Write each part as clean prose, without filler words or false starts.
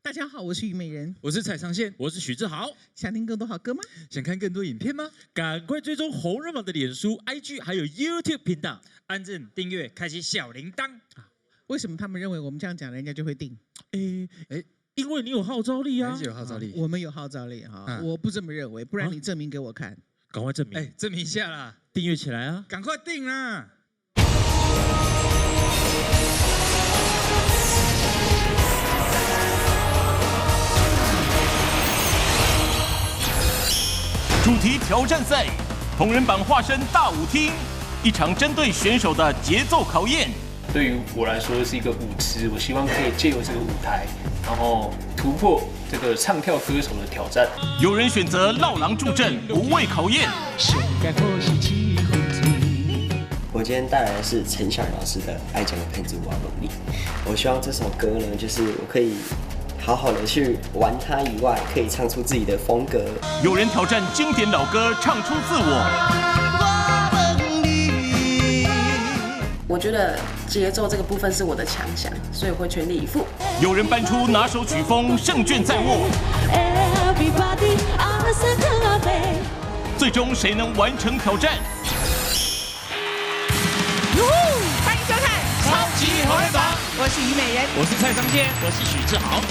大家好，我是虞美人，我是蔡尚宪，我是许志豪。想听更多好歌吗？想看更多影片吗？赶快追踪红人榜的脸书、IG 还有 YouTube 频道，按赞、订阅、开启小铃铛。为什么他们认为我们这样讲，人家就会定？因为你有号召力啊，还是有号召力。我们有号召力哈，我不这么认为，不然你证明给我看。赶快证明，证明一下啦，订阅起来啊，赶快订啦！主题挑战赛，同人榜化身大舞厅，一场针对选手的节奏考验。对于我来说是一个舞痴，我希望可以借由这个舞台，然后突破这个唱跳歌手的挑战。有人选择绕狼助阵，不畏考验。我今天带来的是陈晓老师的《爱讲的骗子我要努力》。我希望这首歌呢，就是我可以好好的去玩它以外，可以唱出自己的风格。有人挑战经典老歌，唱出自我。我觉得节奏这个部分是我的强项，所以我会全力以赴。有人搬出拿手曲风，胜券在握。最终谁能完成挑战？欢迎收看《超级红人榜》，我是虞美人，我是蔡尚宪，我是许志豪。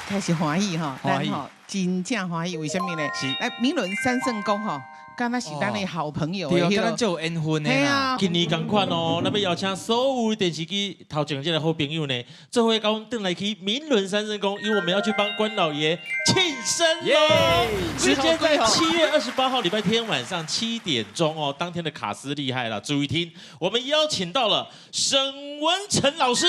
开始欢喜哈，欢喜真正欢喜，为什么呢？来，明伦三圣公哈。刚才是咱的好朋友，对，刚刚就有缘分的啦。今年同款哦，咱要邀请所有电视机头前这个好朋友呢，做伙跟我们回来去明伦三圣宫，因为我们要去帮关老爷庆生喽。时间在7月28号礼拜天晚上7点钟哦。当天的卡司厉害了，注意听，我们邀请到了沈文成老师、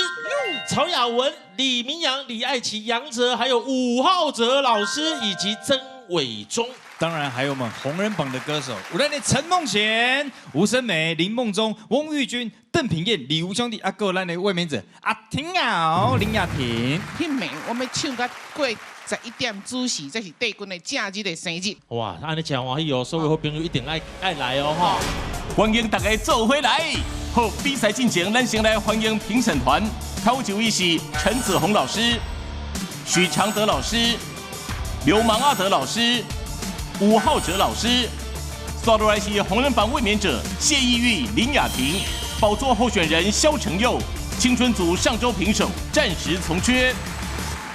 曹雅文、李明阳、李爱琪、杨哲，还有伍浩哲老师以及曾伟忠。当然还有我们红人榜的歌手，我咱的陈梦贤、吴声梅、林梦中、翁玉君、邓品燕、李吴兄弟，还有咱的卫冕者阿婷瑶、林雅婷。很美，我们唱到过11点主席，这是帝君的正日的生日。哇，按你讲欢喜哦，所有好朋友一定爱来哦哈！欢迎大家做回来。好，比赛进前，咱先来欢迎评审团。头一位是陈子红老师、许常德老师、流氓阿德老师。伍浩哲老师，刷落来是红人榜卫冕者谢依玉、林雅婷，宝座候选人萧承佑，青春组上周评审暂时从缺。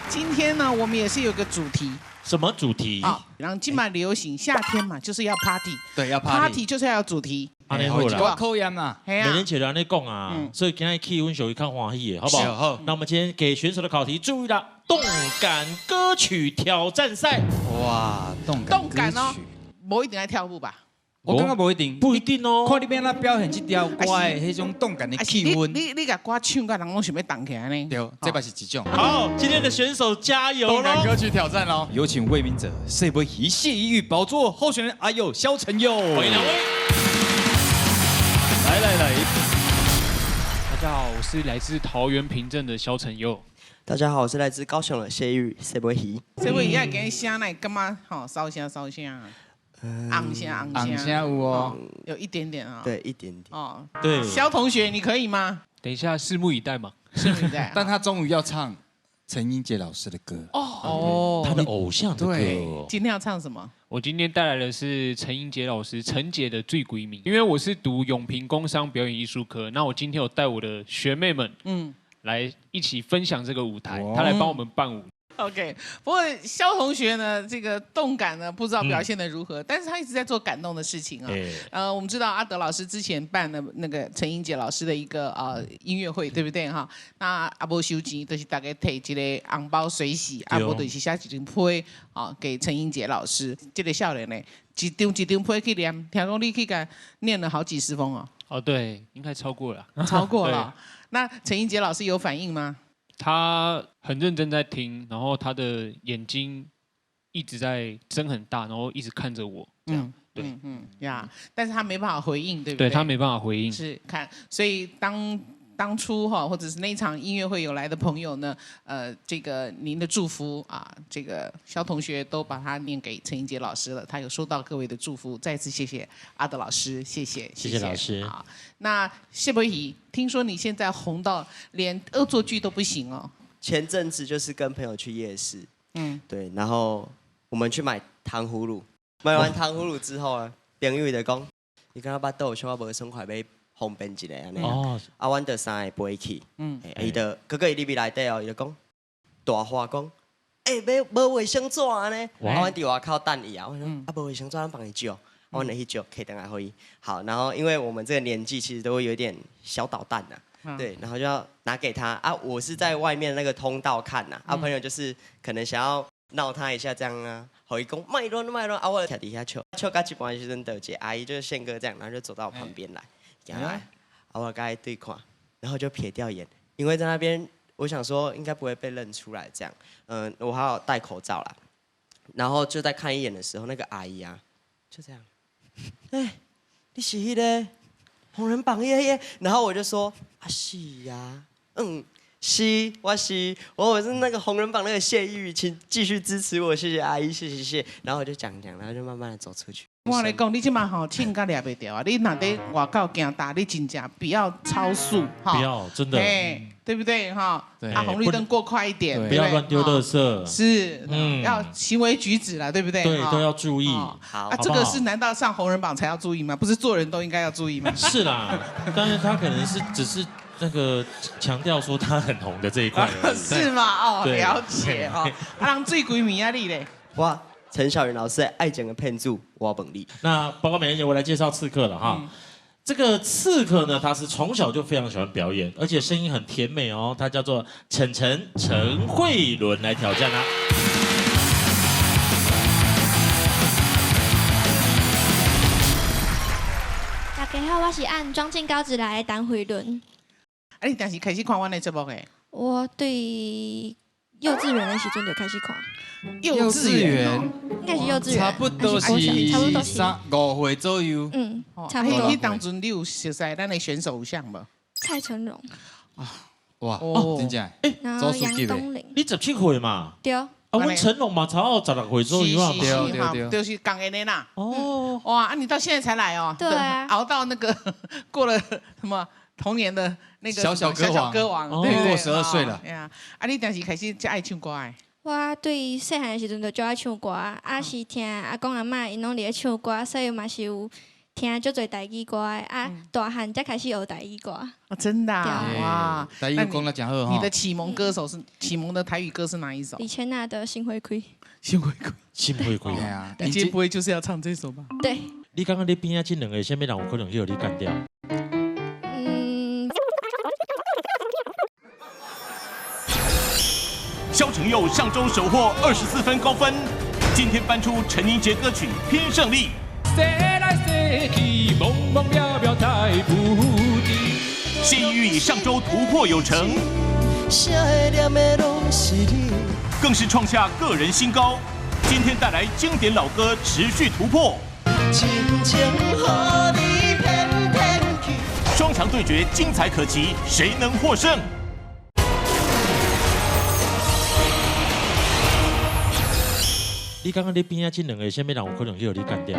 今天呢，我们也是有个主题。什么主题？然后今晚流行夏天嘛，就是要 party。对，要 party 就是要有主题。安尼好啦，口音啦，每年前安尼讲啊，所以今天气温属于看欢喜的，好不好？好。那我们今天给选手的考题，注意了，动感歌曲挑战赛。哇，动感哦，不一定爱跳舞吧？我感觉不一定，不一定哦。看你边那表现这条歌的那种动感的气氛。你把歌唱到人拢想要动起来呢？对，这把是一种。好，今天的选手加油动感歌曲挑战喽！有请卫冕者谢伯仪、谢依玉宝座候选人，萧承佑。欢迎两位。来。大家好，我是来自桃园平镇的萧承佑。大家好，我是来自高雄的谢依玉谢伯仪。谢伯仪也给你声来，干嘛？好，烧声。昂声有哦，有一点点啊。对，一点点。哦，对。萧同学，你可以吗？等一下，拭目以待嘛。拭目以待。但他终于要唱陈英杰老师的歌哦，他的偶像的歌。今天要唱什么？我今天带来的是陈英杰老师陈姐的《最闺蜜》，因为我是读永平工商表演艺术科，那我今天有带我的学妹们，来一起分享这个舞台，她来帮我们伴舞。OK， 不过萧同学呢，这个动感呢，不知道表现得如何，但是他一直在做感动的事情啊。我们知道阿德老师之前办了那个陈英杰老师的一个音乐会，对不对哈？那阿波收钱就是大概提一个红包水洗，阿波就是写一张批给陈英杰老师。这个少年呢，一张批去念，听说你去给念了好几十封哦。哦，对，应该超过了。超过了。那陈英杰老师有反应吗？他很认真在听，然后他的眼睛一直在睁很大，然后一直看着我，这样，对，但是他没办法回应，对不对？对他没办法回应，是看，所以当初或者是那一场音乐会有来的朋友呢，这个您的祝福啊，这个萧同学都把它念给陈英杰老师了，他有收到各位的祝福，再次谢谢阿德老师，谢谢老师。好，那谢伯仪，听说你现在红到连恶作剧都不行哦。前阵子就是跟朋友去夜市，对，然后我们去买糖葫芦，买完糖葫芦之后啊，朋友就讲，伊敢若巴肚小可无爽快，要方便一下安尼。啊，阮就三个飞去，伊就哥哥伊入去内底哦，伊就讲大话讲，要无卫生纸安尼，啊，阮伫外口等伊啊，我说啊，无卫生纸，咱帮伊借。我能去就可以等下会好，然后因为我们这个年纪其实都会有点小捣蛋呐，对，然后就要拿给他啊。我是在外面那个通道看呐，啊，朋友就是可能想要闹他一下这样啊，好一讲卖乱啊，我在底下笑到一半的时阵，有一个阿姨就是宪哥这样，然后就走到我旁边来，啊，我跟他对看，然后就瞥掉眼，因为在那边我想说应该不会被认出来这样，我还要戴口罩啦，然后就在看一眼的时候，那个阿姨啊就这样。你是迄个红人榜耶？然后我就说啊是呀，是，我是那个红人榜那个谢玉，请继续支持我，谢谢阿姨，谢谢。然后我就讲，然后就慢慢的走出去。我跟你讲，你即马吼秤甲抓袂掉啊！你若在外口行大，你真正不要超速哈，不要真的，对不对哈？对，红绿灯过快一点，不要乱丢垃圾，是，要行为举止啦，对不对？对，都要注意。好，这个是难道上红人榜才要注意吗？不是做人都应该要注意吗？是啦，但是他可能是只是那个强调说他很红的这一块而已，是吗？哦，了解哦。人最鬼迷啊你嘞？哇！陈小云老师爱讲的骗子，我本力。那报告美人姐，我来介绍刺客了哈。这个刺客呢，他是从小就非常喜欢表演，而且声音很甜美哦。他叫做陈慧伦来挑战啦。大家好，我是按庄敬高职来的陈慧伦。啊，你当时开始看我的节目的？我对幼稚园的时阵就开始看。幼稚园，应该是幼稚园，差不多是3-5岁左右。差不多。你当阵你有熟悉咱的选手有像无？蔡成龙。哇，真正。然后杨东林。你17岁嘛？对。啊，阮成龙嘛，才16岁左右嘛。对，就是港的啦。哦。哇，啊，你到现在才来哦？对啊。熬到那个过了什么童年的那个小歌王，对不对？过12岁了。哎呀，啊，你当时开始就爱唱歌哎。我对细汉的时阵就就爱唱歌，是听阿公阿嬷因拢伫咧唱歌，所以嘛是有听足侪台语歌的。大汉才开始学台语歌。哦，真的哇！台语讲得讲好哈。你的启蒙歌手是启蒙的台语歌是哪一首？李千娜的《心会亏》。心会亏。心会亏啊！你今天不会就是要唱这首吧？对。你刚刚你边仔这两个，什么人有可能去互你干掉？萧承佑上周手获24分高分，今天翻出陈英杰歌曲《拼胜利》。谢依玉上周突破有成，更是创下个人新高。今天带来经典老歌持续突破，双强对决精彩可期，谁能获胜？你刚刚你边仔这两个，什么人有可能去互你干掉？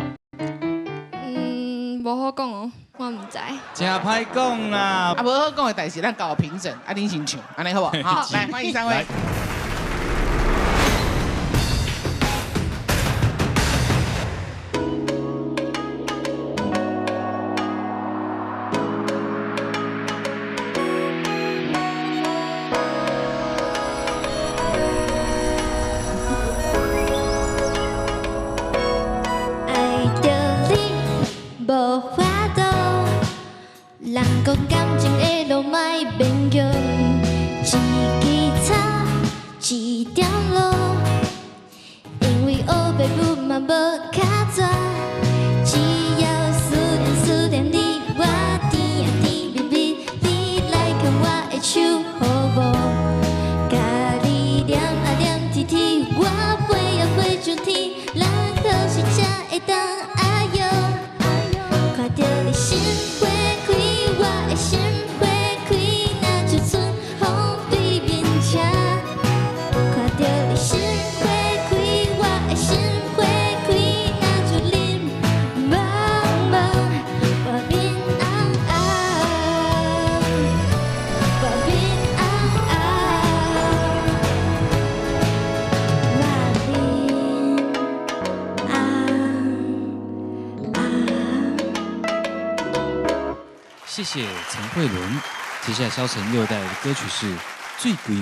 无好讲哦，我唔知。真歹讲啦！无好讲的代志，咱搞评审，恁先唱，安尼好不好？好，来欢迎3位。无法度，人讲感情的路莫勉强，一支草，一条路，因为黑白母嘛无卡纸，只要思念你，我甜啊甜蜜蜜，你来牵我的手好无？甲你念啊念天天，我飞啊飞上天，咱好时才会当爱哟。看到你心花开，我的心花开，那就春风对面车。看到你心花开，我的心花开，那谢陈慧伦。接下来萧承佑带来的歌曲是《醉鬼迷》。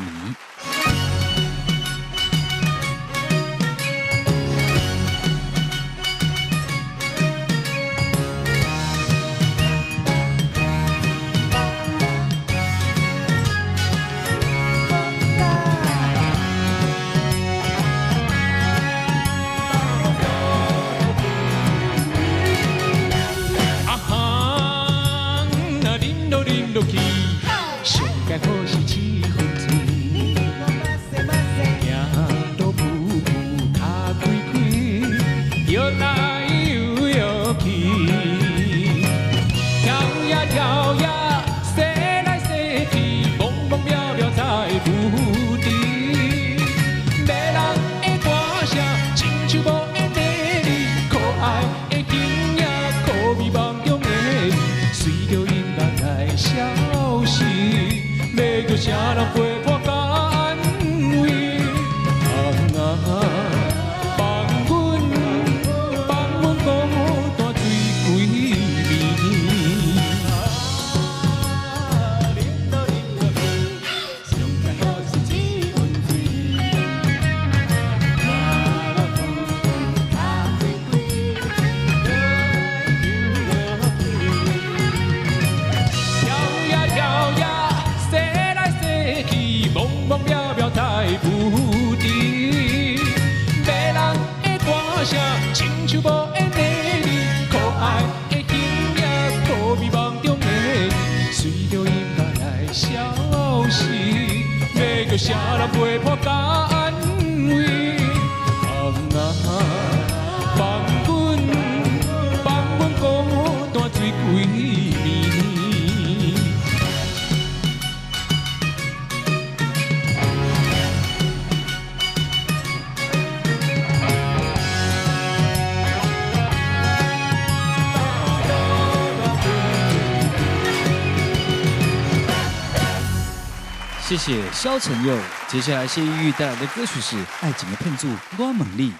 谢谢萧承佑。接下来谢依玉带来的歌曲是《爱情的骗注我猛力》。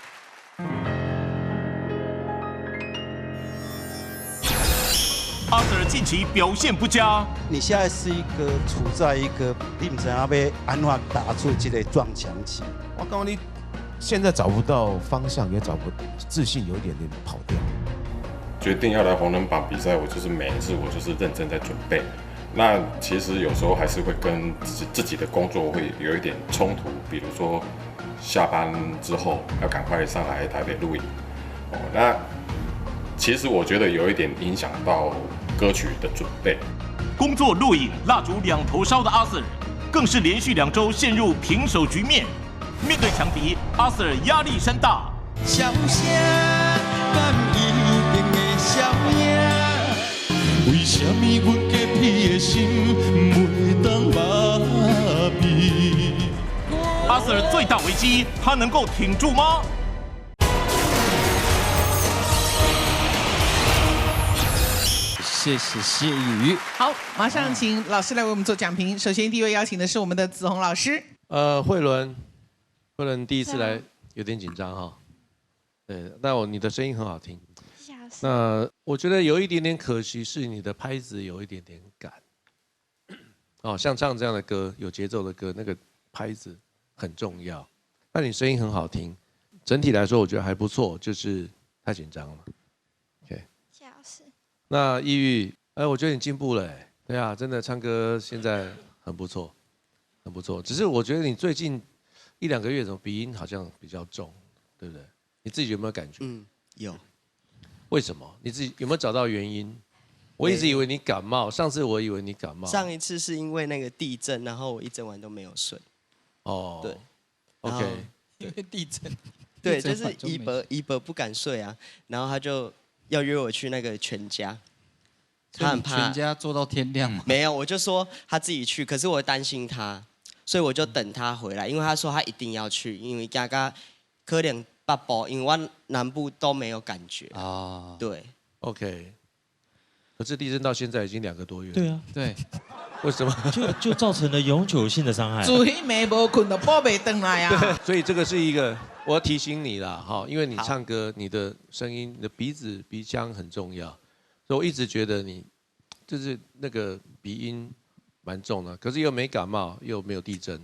阿 Sir 近期表现不佳，你现在是一个处在一个你不知道要安怎打出这个撞墙期。我告诉你，现在找不到方向，也找不自信，有一点点跑掉。决定要来红人榜比赛，我就是每一次我就是认真在准备。那其实有时候还是会跟自己的工作会有一点冲突，比如说下班之后要赶快上来台北录影，那其实我觉得有一点影响到歌曲的准备。工作录影蜡烛两头烧的阿 Sir， 更是连续2周陷入平手局面。面对强敌，阿 Sir 压力山大。笑声敢一定会笑赢？为什么阮洁癖的心袂当麻痹？阿 Sir 最大危机，他能够挺住吗？谢谢谢依瑜。好，马上请老师来为我们做讲评。首先，第一位邀请的是我们的子红老师。慧伦第一次来有点紧张哈。对，但你的声音很好听。那我觉得有一点点可惜是你的拍子有一点点赶。哦，像唱这样的歌，有节奏的歌，那个拍子很重要。那你声音很好听，整体来说我觉得还不错，就是太紧张了。OK。谢老师。那依玉，我觉得你进步了，对啊，真的唱歌现在很不错，很不错。只是我觉得你最近1、2个月怎么鼻音好像比较重，对不对？你自己有没有感觉？有。为什么？你自己有没有找到原因？我一直以为你感冒，上次我以为你感冒。上一次是因为那个地震，然后我一整晚都没有睡。哦。对。OK。因为地震。对，就是一伯不敢睡啊，然后他就要约我去那个全家。他很怕。全家做到天亮吗？没有，我就说他自己去，可是我担心他，所以我就等他回来，因为他说他一定要去，因为刚刚可能。北部，因为我南部都没有感觉啊。对 ，OK。可是地震到现在已经2个多月。对啊，对。为什么？就造成了永久性的伤害。嘴没无困都宝贝回来啊。所以这个是一个，我要提醒你啦，哈，因为你唱歌，你的声音、你的鼻腔很重要，所以我一直觉得你就是那个鼻音蛮重的，可是又没感冒，又没有地震，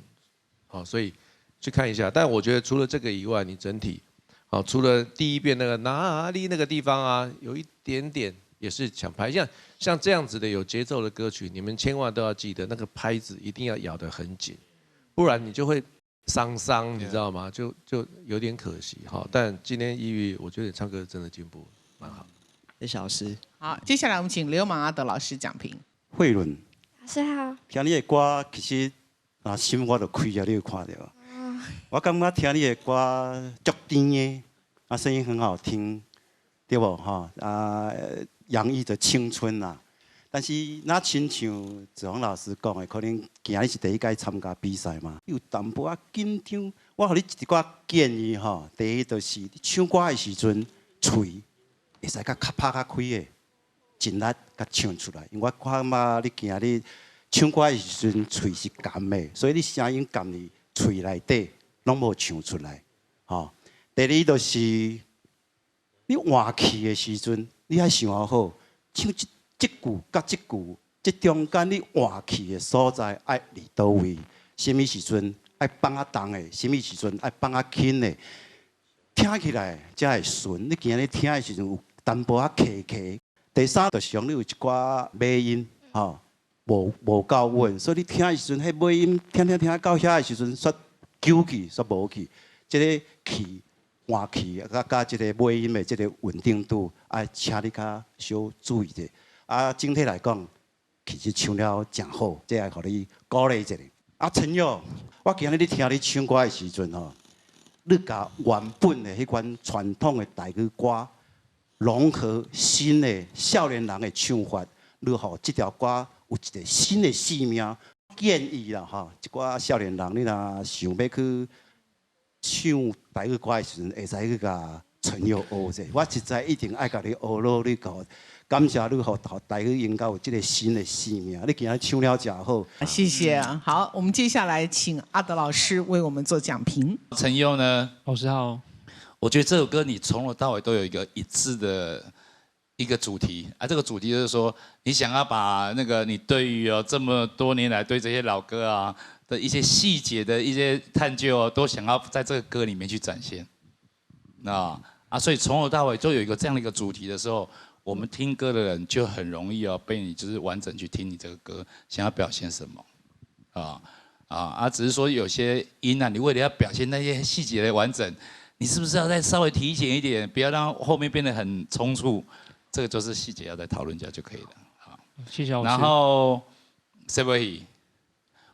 好，所以去看一下。但我觉得除了这个以外，你整体，好，除了第一遍那个哪里那个地方啊，有一点点也是抢拍，像这样子的有节奏的歌曲，你们千万都要记得那个拍子一定要咬得很紧，不然你就会伤，你知道吗？就有点可惜哈。但今天依瑜，我觉得你唱歌真的进步蛮好。谢谢老师。好，接下来我们请流氓阿德老师讲评。慧伦，老师好。听你的歌，其实心我就开了，你有看到？我感觉听你的歌足甜的，声音很好听，对不？洋溢着青春啦。但是那亲像子宏老师讲的，可能今日是第一届参加比赛嘛，有淡薄紧张。我给你一寡建议哈，第一就是你唱歌的时阵，嘴会使较拍较开的，尽力甲唱出来。因为我感觉你今日唱歌的时阵，嘴是干的，所以你声音干你嘴内底拢无唱出来。吼，第二就是你换气的时阵。你爱想好，唱这句甲这句，这中间你换气的所在爱伫倒位？什么时阵爱放啊重的？什么时阵爱放啊轻的？听起来才会顺。你今日听的时阵有淡薄啊卡卡。第三就是讲你有一寡尾音，无够稳，所以你听的时阵，迄尾音听到遐的时阵，煞纠气，煞无气，这个气。换气甲这个尾音的这个稳定度，爱请你较小注意者。整体来讲，其实唱了真好，这爱互你鼓励一下。陈友，我今日你听你唱歌的时阵你甲原本的迄款传统的台语歌融合新的少年人的唱法，你互这条歌有一个新的生命。建议啦一寡少年人，你若想要去。唱台语歌的时阵，会使去甲陈友学者。我实在一定爱甲你学咯，你搞感谢你，互台语应该有这个新的生命。你今日唱了真好，谢谢啊。好，我们接下来请阿德老师为我们做讲评。陈佑呢？老师好。我觉得这首歌你从头到尾都有一致的一个主题啊，这个主题就是说，你想要把那个你对于这么多年来对这些老歌啊。的一些细节的一些探究都想要在这个歌里面去展现，所以从头到尾都有一个这样的一个主题的时候，我们听歌的人就很容易被你就是完整去听你这个歌想要表现什么，只是说有些音你为了要表现那些细节的完整，你是不是要再稍微提前一点，不要让后面变得很冲突，这个就是细节要再讨论一下就可以了。好，谢谢老师。然后 Sebahi。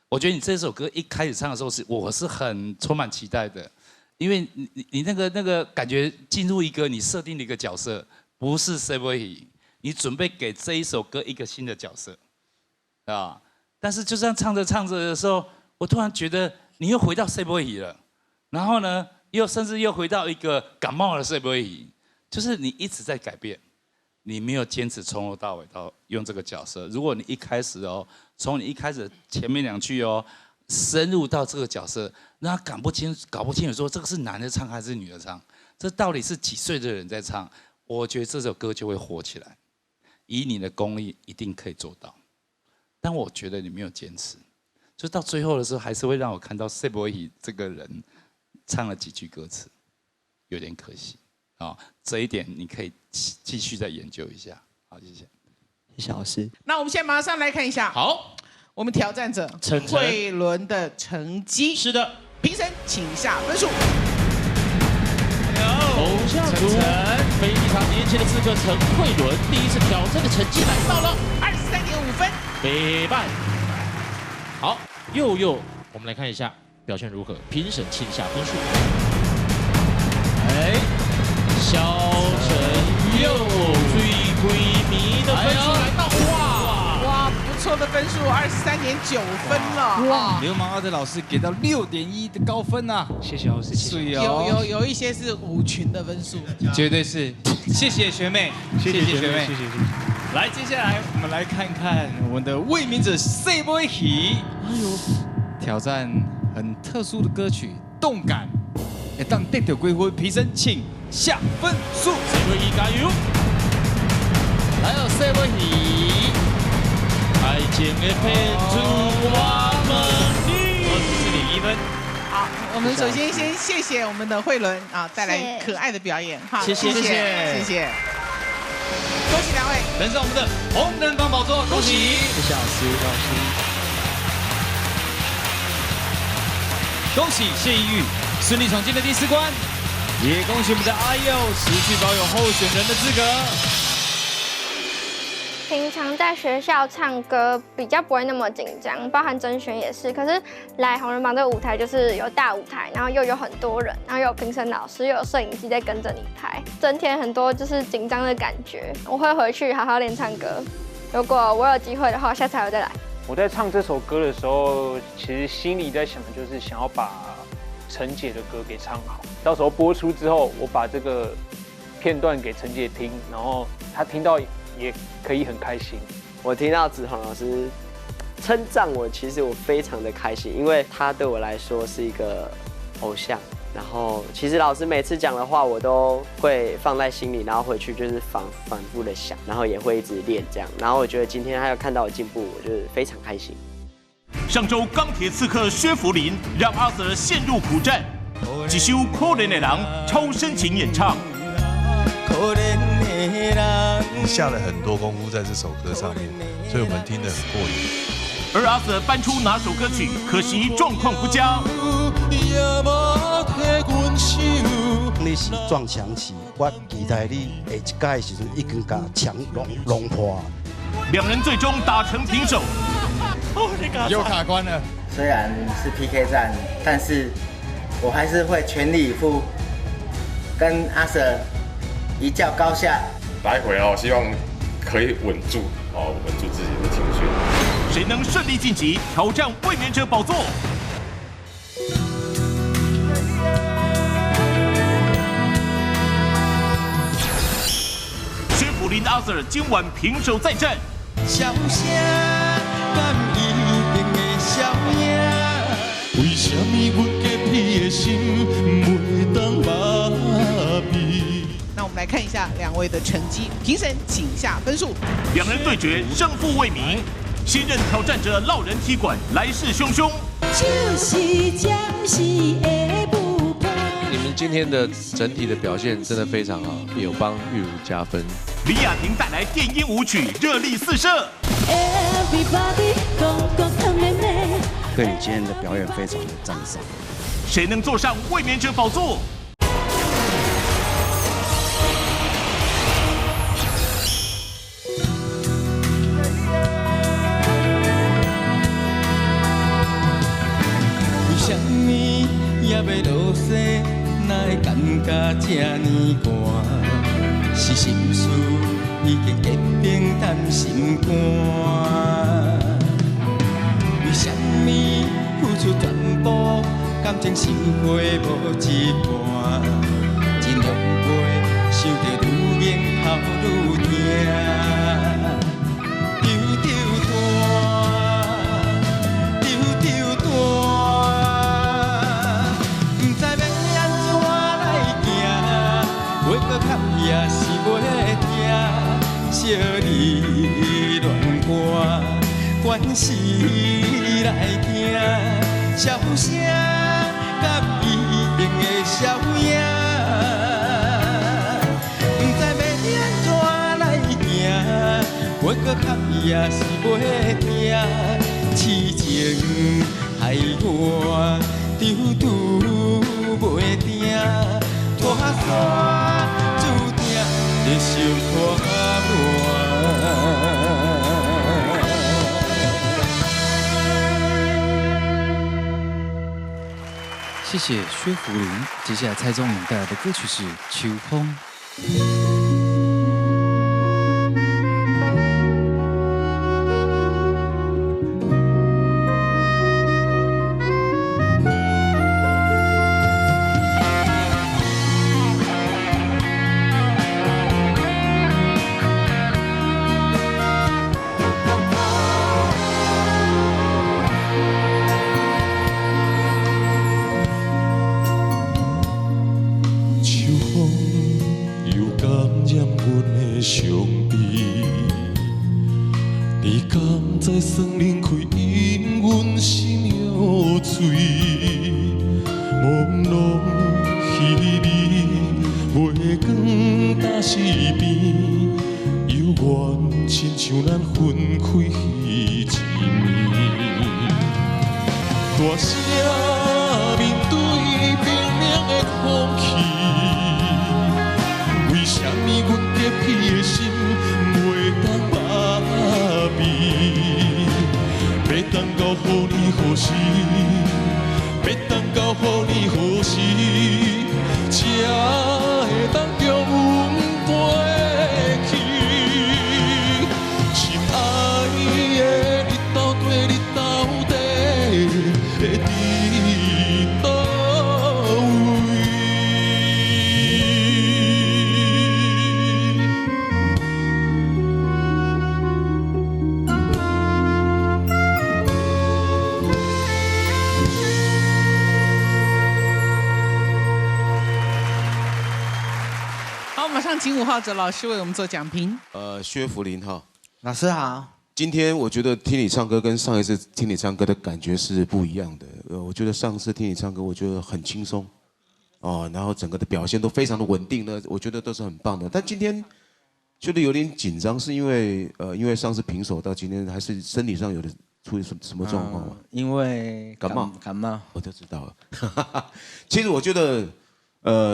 我觉得你这首歌一开始唱的时候我是很充满期待的，因为你那个感觉进入一个你设定的一个角色，不是 Sebahi， 你准备给这一首歌一个新的角色，但是就这样唱着的时候，我突然觉得你又回到 Sebahi 了，然后呢，甚至又回到一个感冒的 Sebahi， 就是你一直在改变。你没有坚持从头到尾到用这个角色。如果你一开始从你一开始前面2句深入到这个角色，那搞不清楚说这个是男的唱还是女的唱，这到底是几岁的人在唱？我觉得这首歌就会火起来。以你的功力一定可以做到，但我觉得你没有坚持，就到最后的时候还是会让我看到 Sebahi 这个人唱了几句歌词，有点可惜。这一点你可以继续再研究一下。好，谢谢。谢谢老师。那我们现在马上来看一下，好，我们挑战者慧伦的成绩。是的，评审请下分数。偶像组非常年轻的刺客陈慧伦，第一次挑战的成绩来到了23.5分，北半。好，佑，我们来看一下表现如何，评审请下分数。小陈佑最闺蜜的分数来到，哇，不错的分数，23.9分了。哇，流氓阿德老师给到6.1的高分啊！谢谢老师，有一些是舞群的分数，绝对是。谢谢学妹，谢谢学妹，谢谢。来，接下来我们来看看我们的卫冕者 Sebahi， 挑战很特殊的歌曲《动感》，当得到归分，评审请下分数。Sebahi加油！来了 Sebahi，爱情的骗子我们你，我支持你1分。好，我们首先先谢谢我们的慧伦啊，带来可爱的表演哈，谢谢。恭喜2位，登上我们的红人帮宝座，恭喜！谢谢老师，恭喜谢依玉顺利闯进了第4关，也恭喜我们的阿佑持续保有候选人的资格。平常在学校唱歌比较不会那么紧张，包含甄选也是。可是来红人榜这个舞台就是有大舞台，然后又有很多人，然后又有评审老师，又有摄影机在跟着你拍，增添很多就是紧张的感觉。我会回去好好练唱歌，如果我有机会的话，下次还会再来。我在唱这首歌的时候，其实心里在想的就是想要把陈姐的歌给唱好。到时候播出之后，我把这个片段给陈姐听，然后她听到也可以很开心。我听到子恒老师称赞我，其实我非常的开心，因为他对我来说是一个偶像。然后其实老师每次讲的话，我都会放在心里，然后回去就是反复的想，然后也会一直练这样。然后我觉得今天他有看到我进步，我就是非常开心。上周钢铁刺客薛福林让阿 Sir 陷入苦战，一首《可怜的人》超深情演唱。你下了很多功夫在这首歌上面，所以我们听得很过瘾。而阿 Sir 搬出哪首歌曲，可惜状况不佳。你是撞墙期，我期待你下一届的时阵已经把墙弄破。2人最终打成平手。又卡关了。虽然是 PK 战，但是我还是会全力以赴，跟阿 Sir 一较高下。来回哦，希望可以稳住自己的情绪。谁能顺利晋级，挑战卫冕者宝座？薛福林阿 Sir 今晚平手再战。笑声敢一定会消影？为什么阮洁癖的心袂当麻痹？那我们来看一下2位的成绩，评审请下分数。2人对决，胜负未明。新任挑战者烙人踢馆，来势汹汹。你们今天的整体的表现真的非常好，有帮玉如加分。李雅婷带来电音舞曲，热力四射。对你今天的表演非常的赞赏。谁能坐上卫冕者宝座？也要落雪，哪会感觉这呢寒？是心事已经结冰淡心肝。为什么付出全部，感情收回无一半？尽量袂想着愈面头愈疼。也是袂听，小你乱歌，关系来听，笑声敢一定会消影？不知要安怎来行，袂搁哭也是袂听，痴情害我丢拄袂定，拖山。你想看谢谢薛福林。接下来蔡宗颖带来的歌曲是《秋风》。敢再算冷开，因阮心有罪，朦胧稀微，月光打四边，犹原亲像咱分开彼一暝。大声面对冰冷的空气，为什么阮洁癖的心袂当麻痹？要等到何年何时？要等到何年何时？才会当中阮飞去？心爱的你到底你到底会伫倒位？好，马上请5号哲老师为我们做讲评。薛福林哈，老师好。今天我觉得听你唱歌跟上一次听你唱歌的感觉是不一样的。我觉得上次听你唱歌，我觉得很轻松，哦，然后整个的表现都非常的稳定呢，我觉得都是很棒的。但今天觉得有点紧张，是因为上次平手到今天，还是身体上有的出什么状况吗？因为感冒，我就知道了。其实我觉得，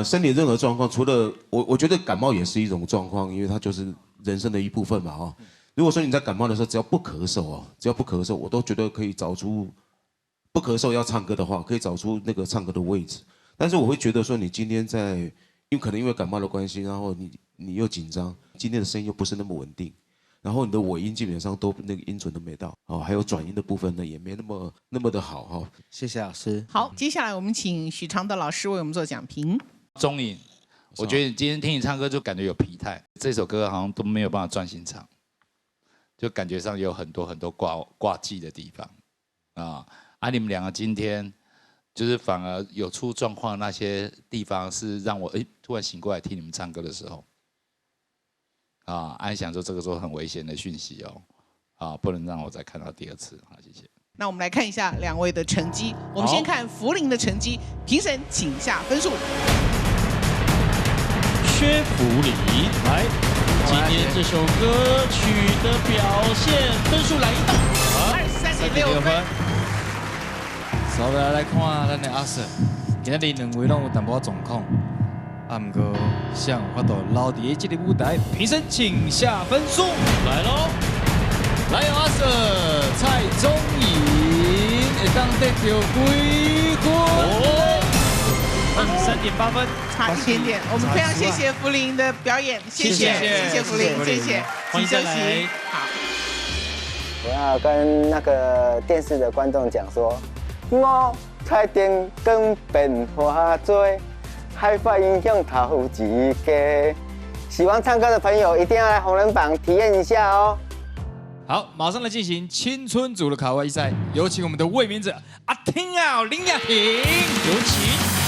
身体任何状况，除了我觉得感冒也是一种状况，因为它就是人生的一部分嘛，哈。如果说你在感冒的时候，只要不咳嗽哦，只要不咳嗽，我都觉得可以找出不咳嗽要唱歌的话，可以找出那个唱歌的位置。但是我会觉得说，你今天可能因为感冒的关系，然后你又紧张，今天的声音又不是那么稳定，然后你的尾音基本上都那个音准都没到，哦，还有转音的部分呢也没那么的好哈。谢谢老师。好，接下来我们请许常德老师为我们做讲评。钟颖，我觉得你今天听你唱歌就感觉有疲态，这首歌好像都没有办法专心唱。就感觉上有很多挂记的地方，你们两个今天就是反而有出状况那些地方是让我突然醒过来听你们唱歌的时候，想说这个时候很危险的讯息哦，不能让我再看到第二次，好，谢谢。那我们来看一下2位的成绩，我们先看福林的成绩，评审请下分数。薛福林来。今天这首歌曲的表现分数来23.6分。所以来看咱的阿 Sir， 今日2位拢有淡薄状况，不过想法度留伫这个舞台，评审请下分数。来喽，来有阿 Sir 蔡宗颖会当得到几分？3.8分，差一点点。我们非常谢谢福林的表演，谢谢福林，谢谢。欢迎再来。好，我要跟那个电视的观众讲说，我彩电更变化多，海发影响头一个。喜欢唱歌的朋友一定要来红人榜体验一下哦。好，马上来进行青春组的卡哇伊赛，有请我们的卫冕者阿婷啊林雅婷，有请。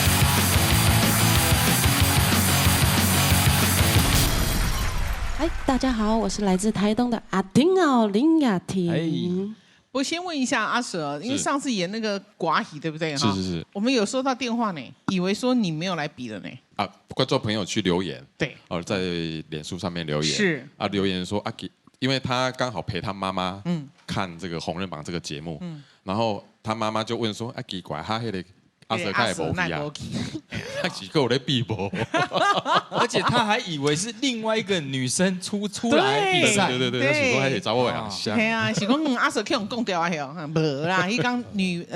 大家好，我是来自台东的阿婷哦，林雅婷。我先问一下阿 Sir， 因为上次演那个寡喜对不对？是。我们有收到电话呢，以为说你没有来比了呢。观众朋友去留言，对，在脸书上面留言，是留言说因为他刚好陪他妈妈看这个红人榜这个节目，然后他妈妈就问说奇怪，他那个阿 Sir 他也不去他几个我在比不，而且他还以为是另外一个女生出来比赛，对，他许多还得找我两下。对啊，是讲阿 Sir 去用讲掉啊，无啦，伊讲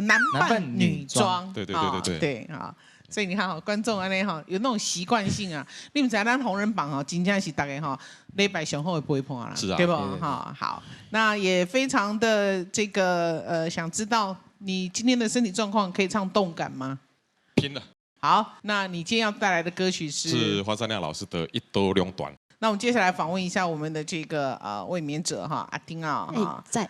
男扮女装，对啊。所以你看观众安尼有那种习惯性啊。你们知道咱红人榜真正是大家礼拜上好的陪伴啦，对不？好，那也非常的这个想知道你今天的身体状况可以唱动感吗？拼了。好，那你今天要带来的歌曲是黄山亮老师的《一刀两断》。那我们接下来访问一下我们的这个卫冕者阿丁啊，在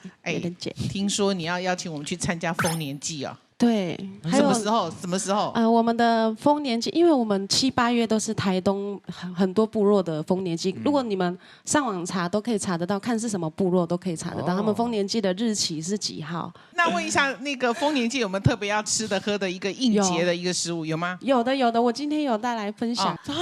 姐，听说你要邀请我们去参加丰年祭啊？对，还有什么时候？我们的丰年祭，因为我们7、8月都是台东很多部落的丰年祭。如果你们上网查，都可以查得到，看是什么部落都可以查得到。他们丰年祭的日期是几号？那问一下，那个丰年祭有没有特别要吃的、喝的一个应节的一个食物有吗？有的，我今天有带来分享。这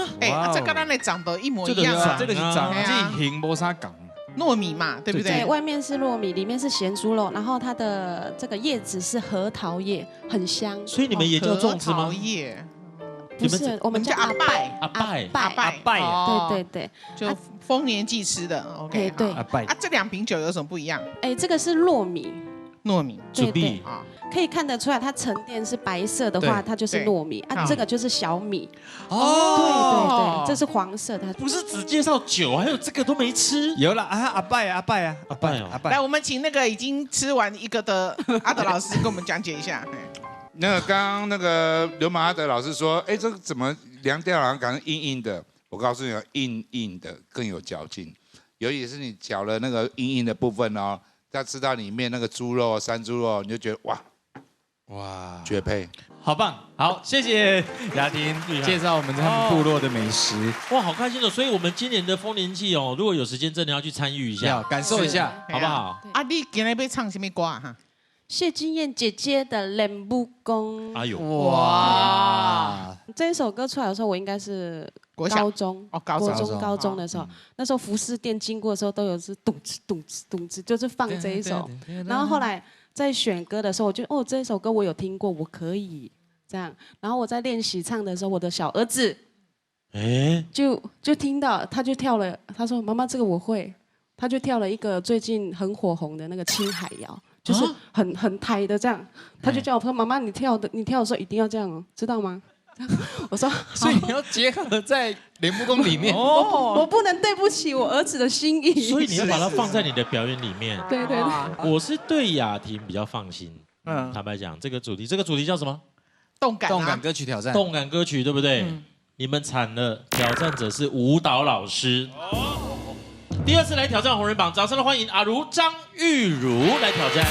跟咱的长得一模一样啊！这个是长得形无啥讲。糯米嘛，对不对？对，外面是糯米，里面是咸猪肉，然后它的这个叶子是核桃叶，很香。所以你们也叫粽子吗？核桃叶不是，我们叫阿拜。阿拜，对，就丰年祭吃的。OK， 对。啊，这2瓶酒有什么不一样？这个是糯米，对啊。可以看得出来，它沉淀是白色的话，它就是糯米啊，这个就是小米。对，这是黄色的。不是只介绍酒，还有这个都没吃。有了啊，阿拜。来，我们请那个已经吃完一个的阿德老师跟我们讲解一下。那个刚刚那个流氓阿德老师说，这个怎么凉掉好像感觉硬硬的？我告诉你，硬硬的更有嚼劲，尤其是你嚼了那个硬硬的部分哦，再吃到里面那个猪肉、山猪肉，你就觉得哇，绝配，好棒！好，谢谢雅婷介绍我们他们部落的美食。哇，好开心哦！所以我们今年的丰年祭哦，如果有时间，真的要去参与一下，感受一下，好不好？啊，你今天要唱什么歌哈？谢金燕姐姐的《冷不公》。哎呦，哇！这一首歌出来的时候，我应该是高中的时候，那时候服饰店经过的时候，都有是咚哧，就是放这一首。然后后来在选歌的时候，我觉得这一首歌我有听过，我可以这样。然后我在练习唱的时候，我的小儿子，就听到，他就跳了，他说：“妈妈，这个我会。”他就跳了一个最近很火红的那个青海摇，就是很台的这样。他就叫我说：“妈妈，你跳的时候一定要这样哦，知道吗？”我说：“所以你要结合在莲木宫里面。”我不能对不起我儿子的心意。所以你要把它放在你的表演里面。对。我是对雅婷比较放心。坦白讲，这个主题叫什么？动感歌曲挑战。动感歌曲对不对？你们惨了，挑战者是舞蹈老师。第2次来挑战红人榜，掌声的欢迎阿如张玉如来挑战。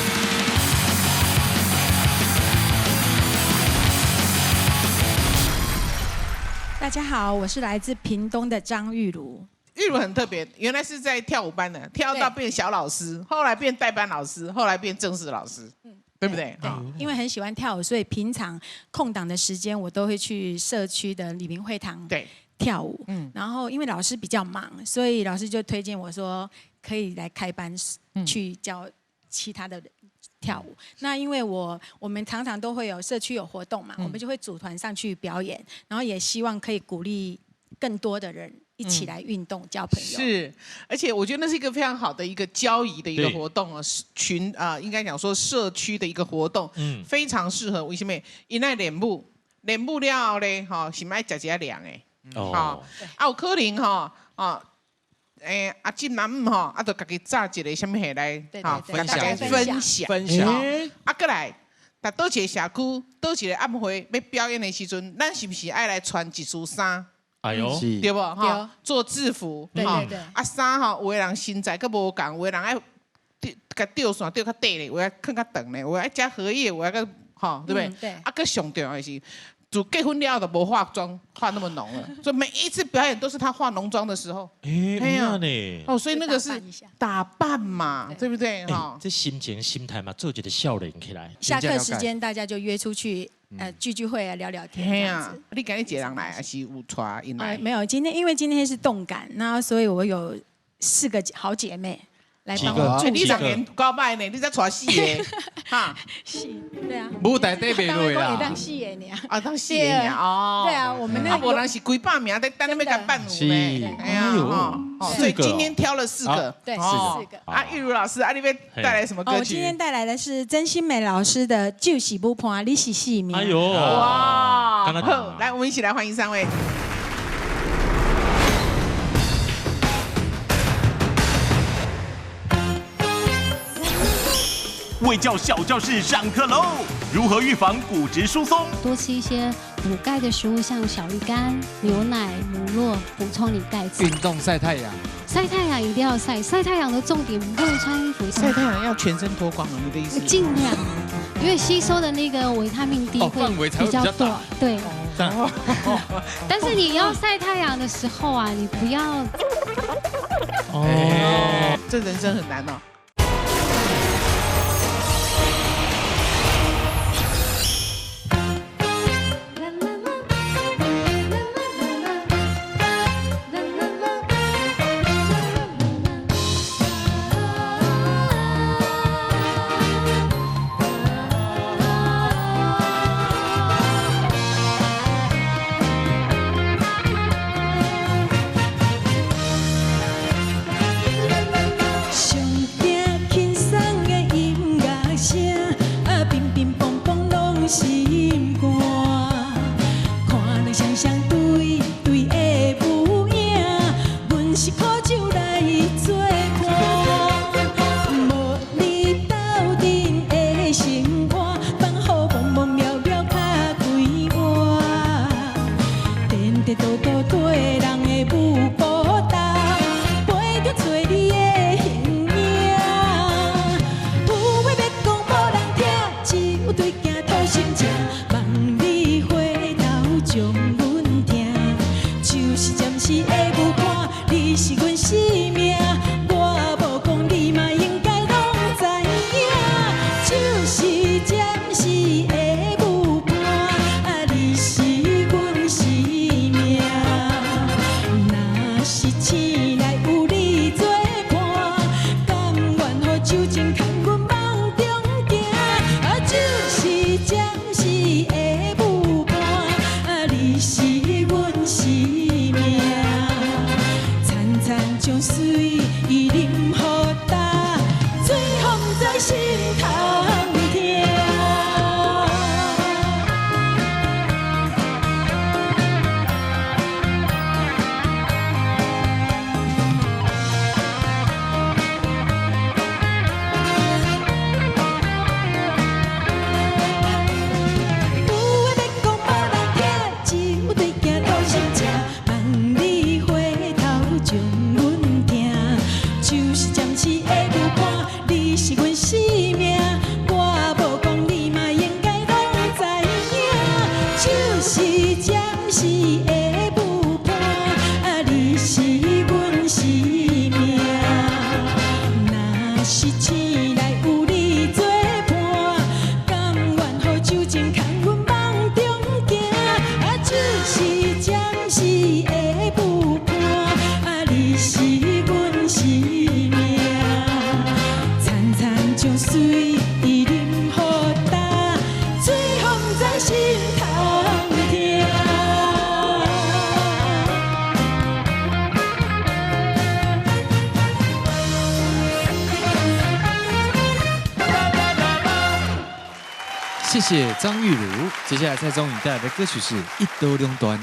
大家好，我是来自屏东的张玉如。玉如很特别，原来是在跳舞班的，跳到变小老师，后来变代班老师，后来变正式老师，对不对？对，因为很喜欢跳舞，所以平常空档的时间，我都会去社区的李明会堂跳舞。然后因为老师比较忙，所以老师就推荐我说可以来开班去教其他的人跳舞。那因为我们常常都会有社区有活动嘛，我们就会组团上去表演，然后也希望可以鼓励更多的人一起来运动交朋友。是，而且我觉得那是一个非常好的一个交谊的一个活动哦，应该讲说社区的一个活动，非常适合。为什么？因为练舞了后咧，是爱食一下凉诶。有可能阿金男就家己炸一个什么下来，分享。过来，倒一个社区，倒一个暗会要表演的时阵，咱是不是爱来穿一束衫？哎呦，对不？做制服，对。衫有的人身材佫无共，有的人爱甲吊线吊较短咧，有的放较长咧，有的爱加荷叶，有的佫对不对？对。佫上重要的是。就结婚了就无化妆，化那么浓了，所以每一次表演都是他化浓妆的时候。所以那个是打扮嘛，对不对？这心情心态嘛，做一个笑脸起来。下课时间大家就约出去，聚会啊，聊聊天这样子。你今日几个人来，还是有带因来？没有，因为今天是动感，那所以我有4个好姐妹。来帮我，你人缘高摆呢，你再带4个，对啊，舞台底袂落啦，当4个呢，当4个哦，对啊，我们那无人是几百名在等你要甲伴舞呢，哎呀，所以今天挑了4个，对，4个。玉如老师，你要带来什么歌曲？我今天带来的是曾心美老师的《就是不怕你是死命》。哎呦，哇，好，来，我们一起来欢迎3位。卫教小教室上课喽！如何预防骨质疏松？多吃一些补钙的食物，像小鱼干、牛奶、乳酪，补充你钙质。运动晒太阳，晒太阳一定要晒。晒太阳的重点不能穿衣服。晒太阳要全身脱光了，你的意思？尽量。因为吸收的那个维他命 D 会比较多，对。但是你要晒太阳的时候啊，你不要。哦，这人生很难哦。谢谢张玉茹。接下来蔡宗颖带来的歌曲是《一刀两断》。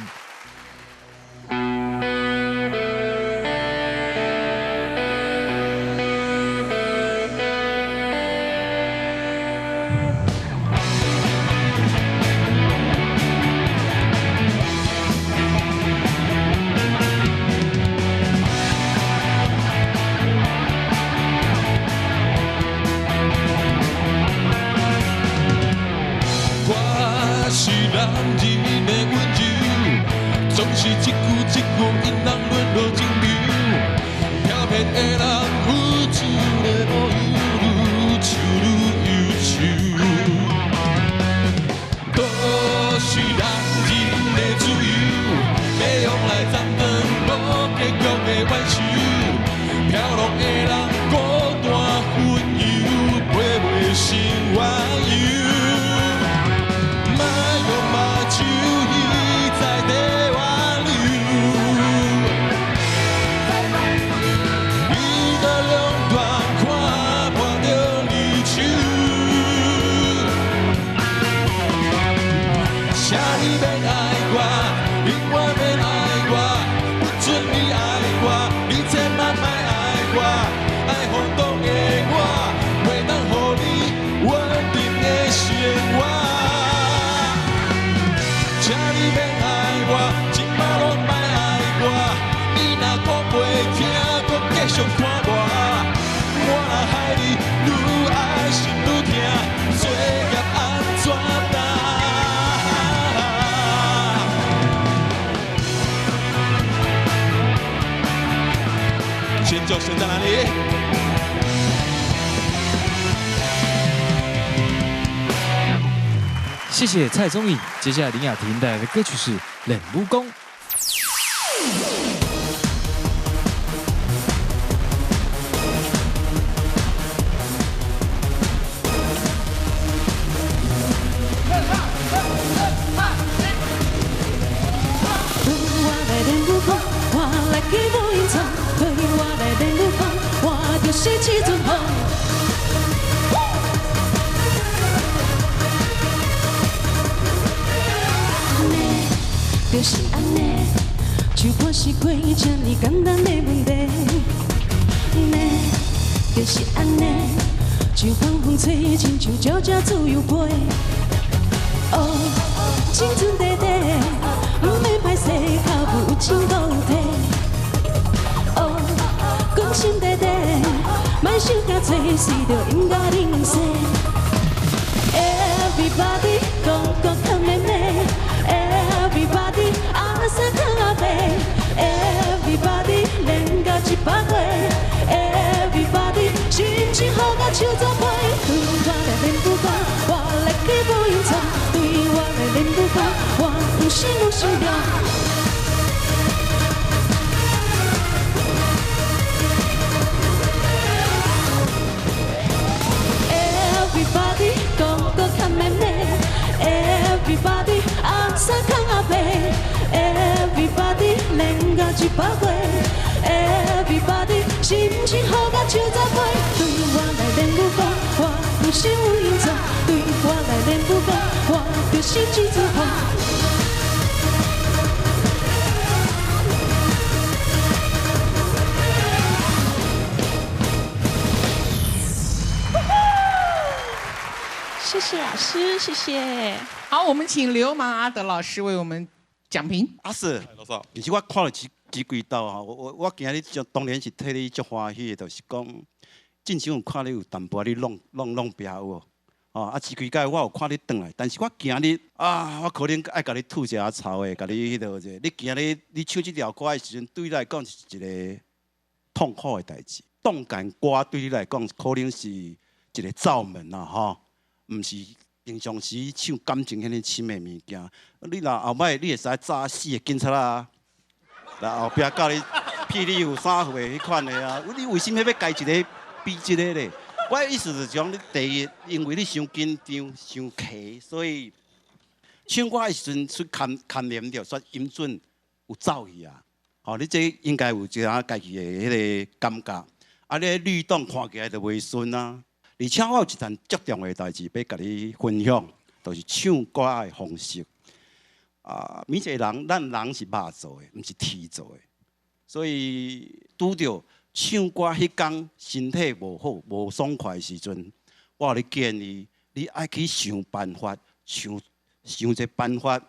我若害你，愈爱心愈痛，做孽研究生在哪里？谢谢蔡宗颖。接下来林雅婷带来的歌曲是《冷武功》。就是安尼，就我是过这呢简单的问题。呢，就是安尼，就风风吹，亲像鸟只自由飞。哦，青春短短，不免歹势，脚步有深度体。哦，讲心短短，莫想惊找，随着音乐人生。Everybody 讲讲看妹妹。Everybody 阿三看阿伯 ，Everybody 练到100岁 ，Everybody 心情好甲手作陪。对我来练武功，我来去舞音场。对我来练武功，我有心有想着。Everybody 讲讲看妹妹 ，Everybody 阿三看阿伯 ，Everybody 练到100岁 ，Everybody 心情好甲手作陪。对我来练武功，我有心有应酬。对我来练武功，我就心情自豪。谢谢老师，谢谢。好，我们请流氓阿德老师为我们讲评。阿 Sir， 老师，其实我看了几道啊，我今日就当然是替你足欢喜的，就是讲，正常有看你有淡薄你弄表有无？哦，啊，几届我有看你转来，但是我今日啊，我可能爱甲你吐一下槽的，甲你迄落者，你今日你唱这条歌的时阵，对你来讲是一个痛苦的代志。动感歌对你来讲，可能是一个罩门啊，吼。毋是平常时唱感情迄个深的物件，你若后摆你会使炸死个警察啊，然后壁教你霹雳有3岁迄款的啊，你为什么要改一个比一个咧？我的意思是讲，你第一，因为你伤紧张、伤气，所以唱歌的时阵去牵连着，说音准有走去啊。哦，你这应该有一下家己的迄个感觉，啊，你律动看起来就袂顺啊。而且我有一件足重要的代志要甲你分享，就是唱歌的方式。啊，每一个人，咱人是肉做的，毋是铁做的，所以拄着唱歌迄天身体无好、无爽快的时阵，我有你建议，你爱去想办法，想一个办法，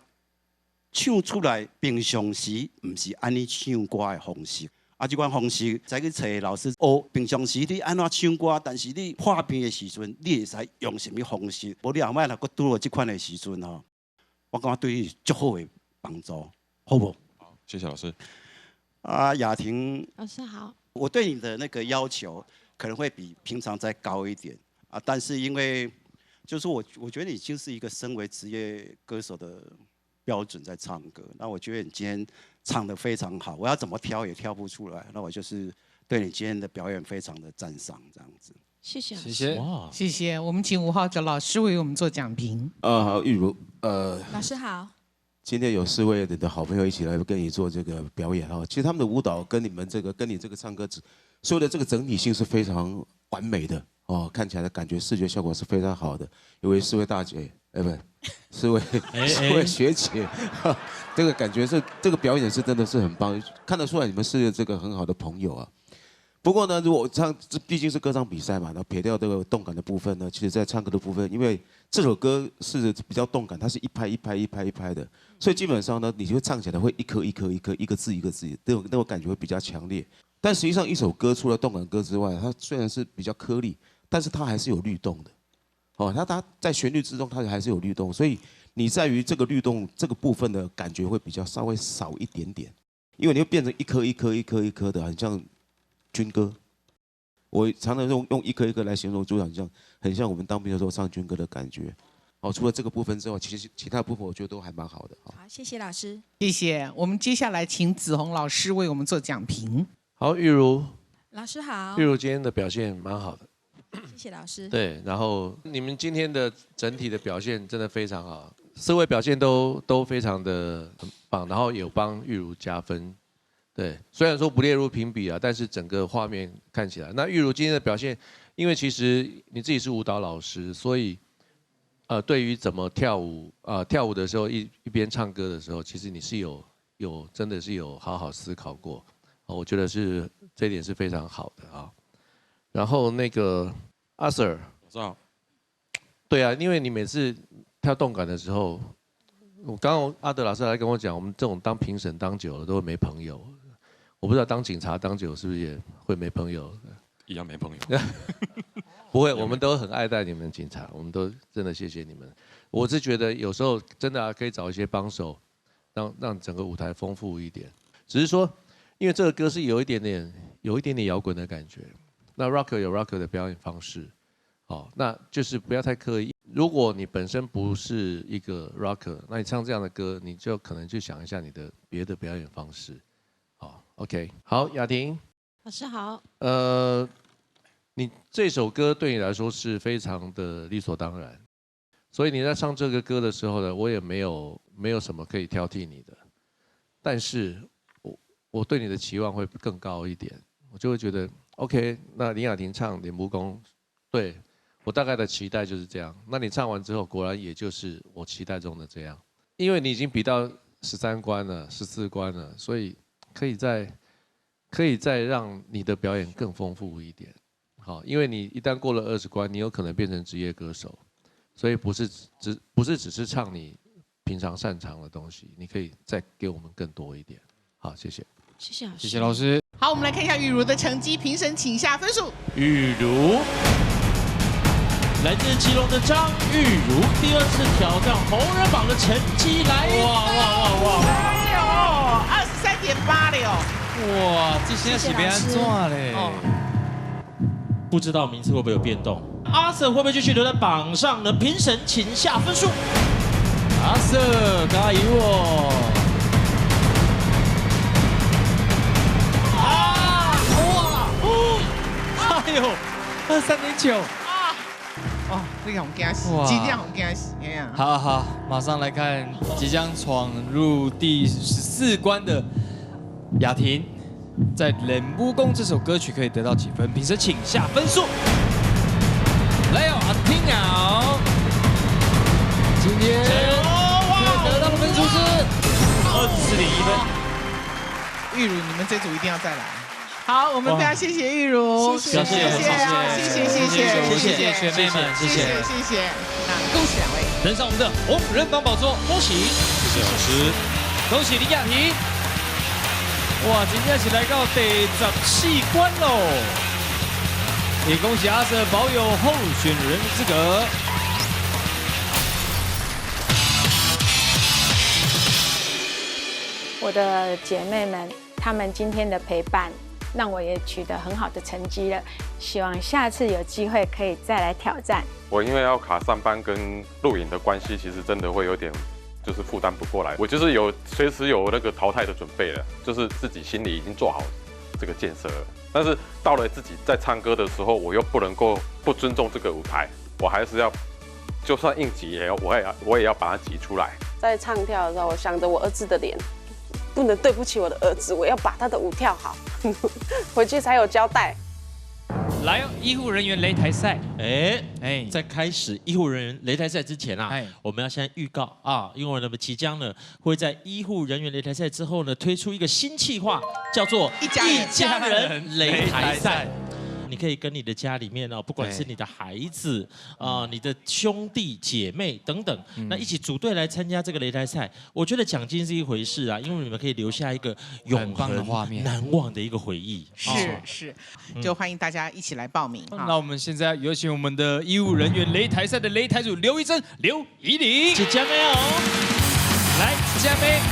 唱出来。平常时毋是安尼唱歌的方式。啊，这款方式再去找老师学。平常时你安怎唱歌，但是你破病的时阵，你会使用什么方式？无你后摆若搁拄到这款的时阵吼，我感觉对你足好的帮助，好不？好，谢谢老师。啊，雅婷老师好。我对你的那个要求可能会比平常再高一点啊，但是因为就是我觉得你已经是一个身为职业歌手的标准在唱歌，那我觉得你今天唱得非常好，我要怎么挑也挑不出来，那我就是对你今天的表演非常的赞赏，这样子。谢谢，谢谢，谢谢。我们请吴浩哲老师为我们做讲评。好，玉如，老师好。军歌。我常常用一颗一颗来形容组长，很像我们当兵的时候唱军歌的感觉。除了这个部分之外，其实其他部分我觉得都还蛮好的。好，谢谢老师。谢谢。我们接下来请子鸿老师为我们做讲评。好，玉如。老师好。玉如今天的表现蛮好的。谢谢老师。对，然后你们今天的整体的表现真的非常好，四位表现都非常的很棒，然后有帮玉如加分。对，虽然说不列入评比啊，但是整个画面看起来，那玉如今天的表现，因为其实你自己是舞蹈老师，所以对于怎么跳舞跳舞的时候一边唱歌的时候，其实你是有真的是有好好思考过，我觉得是这一点是非常好的啊。然后那个阿 Sir， 我知道，对啊，因为你每次跳动感的时候，我刚刚阿德老师来跟我讲，我们这种当评审当久了都会没朋友，我不知道当警察当久是不是也会没朋友？一样没朋友。不会，我们都很爱戴你们警察，我们都真的谢谢你们。我是觉得有时候真的可以找一些帮手，让整个舞台丰富一点。只是说，因为这个歌是有一点点摇滚的感觉，那 rocker 有 rocker 的表演方式，那就是不要太刻意。如果你本身不是一个 rocker， 那你唱这样的歌，你就可能去想一下你的别的表演方式。OK， 好，雅婷，老师好。你这首歌对你来说是非常的理所当然，所以你在唱这个歌的时候呢，我也没有什么可以挑剔你的，但是我对你的期望会更高一点，我就会觉得 OK， 那林雅婷唱《脸不公》，对我大概的期待就是这样。那你唱完之后，果然也就是我期待中的这样，因为你已经比到13关了、14关了，所以可以再让你的表演更丰富一点。好，因为你一旦过了20关，你有可能变成职业歌手，所以不是只是唱你平常擅长的东西，你可以再给我们更多一点。好，谢谢。谢谢老师。谢谢老师。好，我们来看一下玉如的成绩，评审请下分数。玉如，来自基隆的张玉如，第2次挑战红人榜的成绩来。哇！23.86。哇，这现在是被安怎嘞？不知道名次会不会有变动？阿 Sir 会不会继续留在榜上呢？评审请下分数。阿 Sir， 加油哦！哎呦，23.9。这个红惊喜，今天红惊喜，哎呀！好，马上来看即将闯入第14关的雅婷。在《冷木工》这首歌曲可以得到几分？评审请下分数。来哦，阿婷鸟，今天得到的分数是24.1分。玉如，你们这组一定要再来。好，我们非常谢谢玉如，谢谢学妹们，谢谢。那恭喜2位登上我们的红人榜宝座，恭喜！谢谢老师，恭喜林雅婷。哇，今天是来到第14关喽！也恭喜阿 Sir 保有候选人的资格。我的姐妹们，她们今天的陪伴，让我也取得很好的成绩了。希望下次有机会可以再来挑战。我因为要卡上班跟录影的关系，其实真的会有点。就是负担不过来，我就是随时有那个淘汰的准备了，就是自己心里已经做好这个建设了。但是到了自己在唱歌的时候，我又不能够不尊重这个舞台，我还是要，就算硬挤我也要把它挤出来。在唱跳的时候，我想着我儿子的脸，不能对不起我的儿子，我要把他的舞跳好，回去才有交代。来哦，医护人员擂台赛。在开始医护人员擂台赛之前啊，我们要先预告啊，因为我们即将呢会在医护人员擂台赛之后呢推出一个新企划，叫做一家人擂台赛。你可以跟你的家里面不管是你的孩子你的兄弟姐妹等等，那一起组队来参加这个擂台赛。我觉得奖金是一回事啊，因为你们可以留下一个永恒的画面、难忘的一个回忆。是，就欢迎大家一起来报名。那我们现在有请我们的医务人员擂台赛的擂台组刘一珍、刘怡玲，姐姐妹哦，来姐姐妹。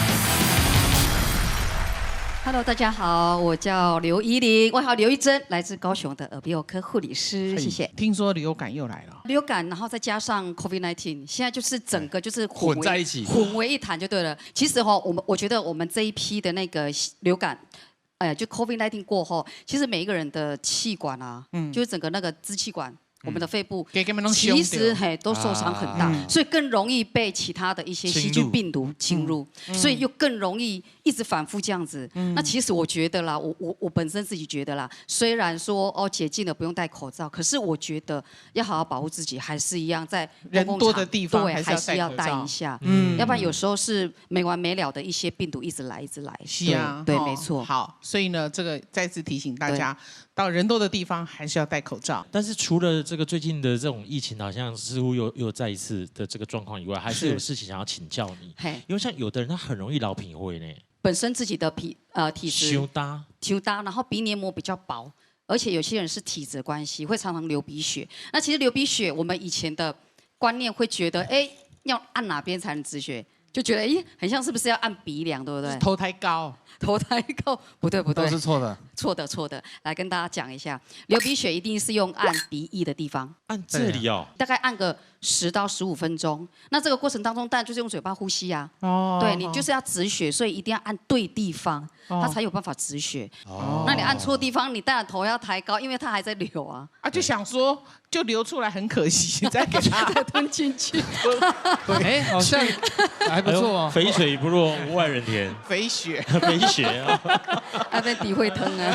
Hello， 大家好，我叫刘怡玲，外号刘一珍，来自高雄的耳鼻喉科护理师，谢谢。听说流感又来了，流感，然后再加上 COVID-19， 现在就是整个就是混在一起，混为一谈就对了。其实哈，我觉得我们这一批的那个流感。就 COVID-19 过后，其实每一个人的气管啊，就是整个那个支气管，我们的肺部，其实都受伤很大，所以更容易被其他的一些细菌病毒侵入，所以又更容易一直反复这样子。那其实我觉得啦，我本身自己觉得啦，虽然说解禁了不用戴口罩，可是我觉得要好好保护自己，还是一样在人多的地方还是要戴一下，要不然有时候是没完没了的一些病毒一直来。是啊，对，没错。好，所以呢，这个再次提醒大家，到人多的地方还是要戴口罩。但是除了这个最近的这种疫情，好像似乎又再一次的这个状况以外，还是有事情想要请教你。因为像有的人他很容易老品会呢，本身自己的体质修搭，然后鼻黏膜比较薄，而且有些人是体质的关系，会常常流鼻血。那其实流鼻血，我们以前的观念会觉得，要按哪边才能止血？就觉得很像是不是要按鼻梁，对不对？头抬高，不对，都是错的。错的。来跟大家讲一下，流鼻血一定是用按鼻翼的地方，按这里哦，大概按个10到15分钟。那这个过程当中，当然就是用嘴巴呼吸啊。对你就是要止血，所以一定要按对地方，它才有办法止血。那你按错地方，你当然头要抬高，因为它还在流啊。就想说，就流出来很可惜，再给它吞进去。好像还不错哦。肥水不落无外人田。肥血啊！还被底会疼啊。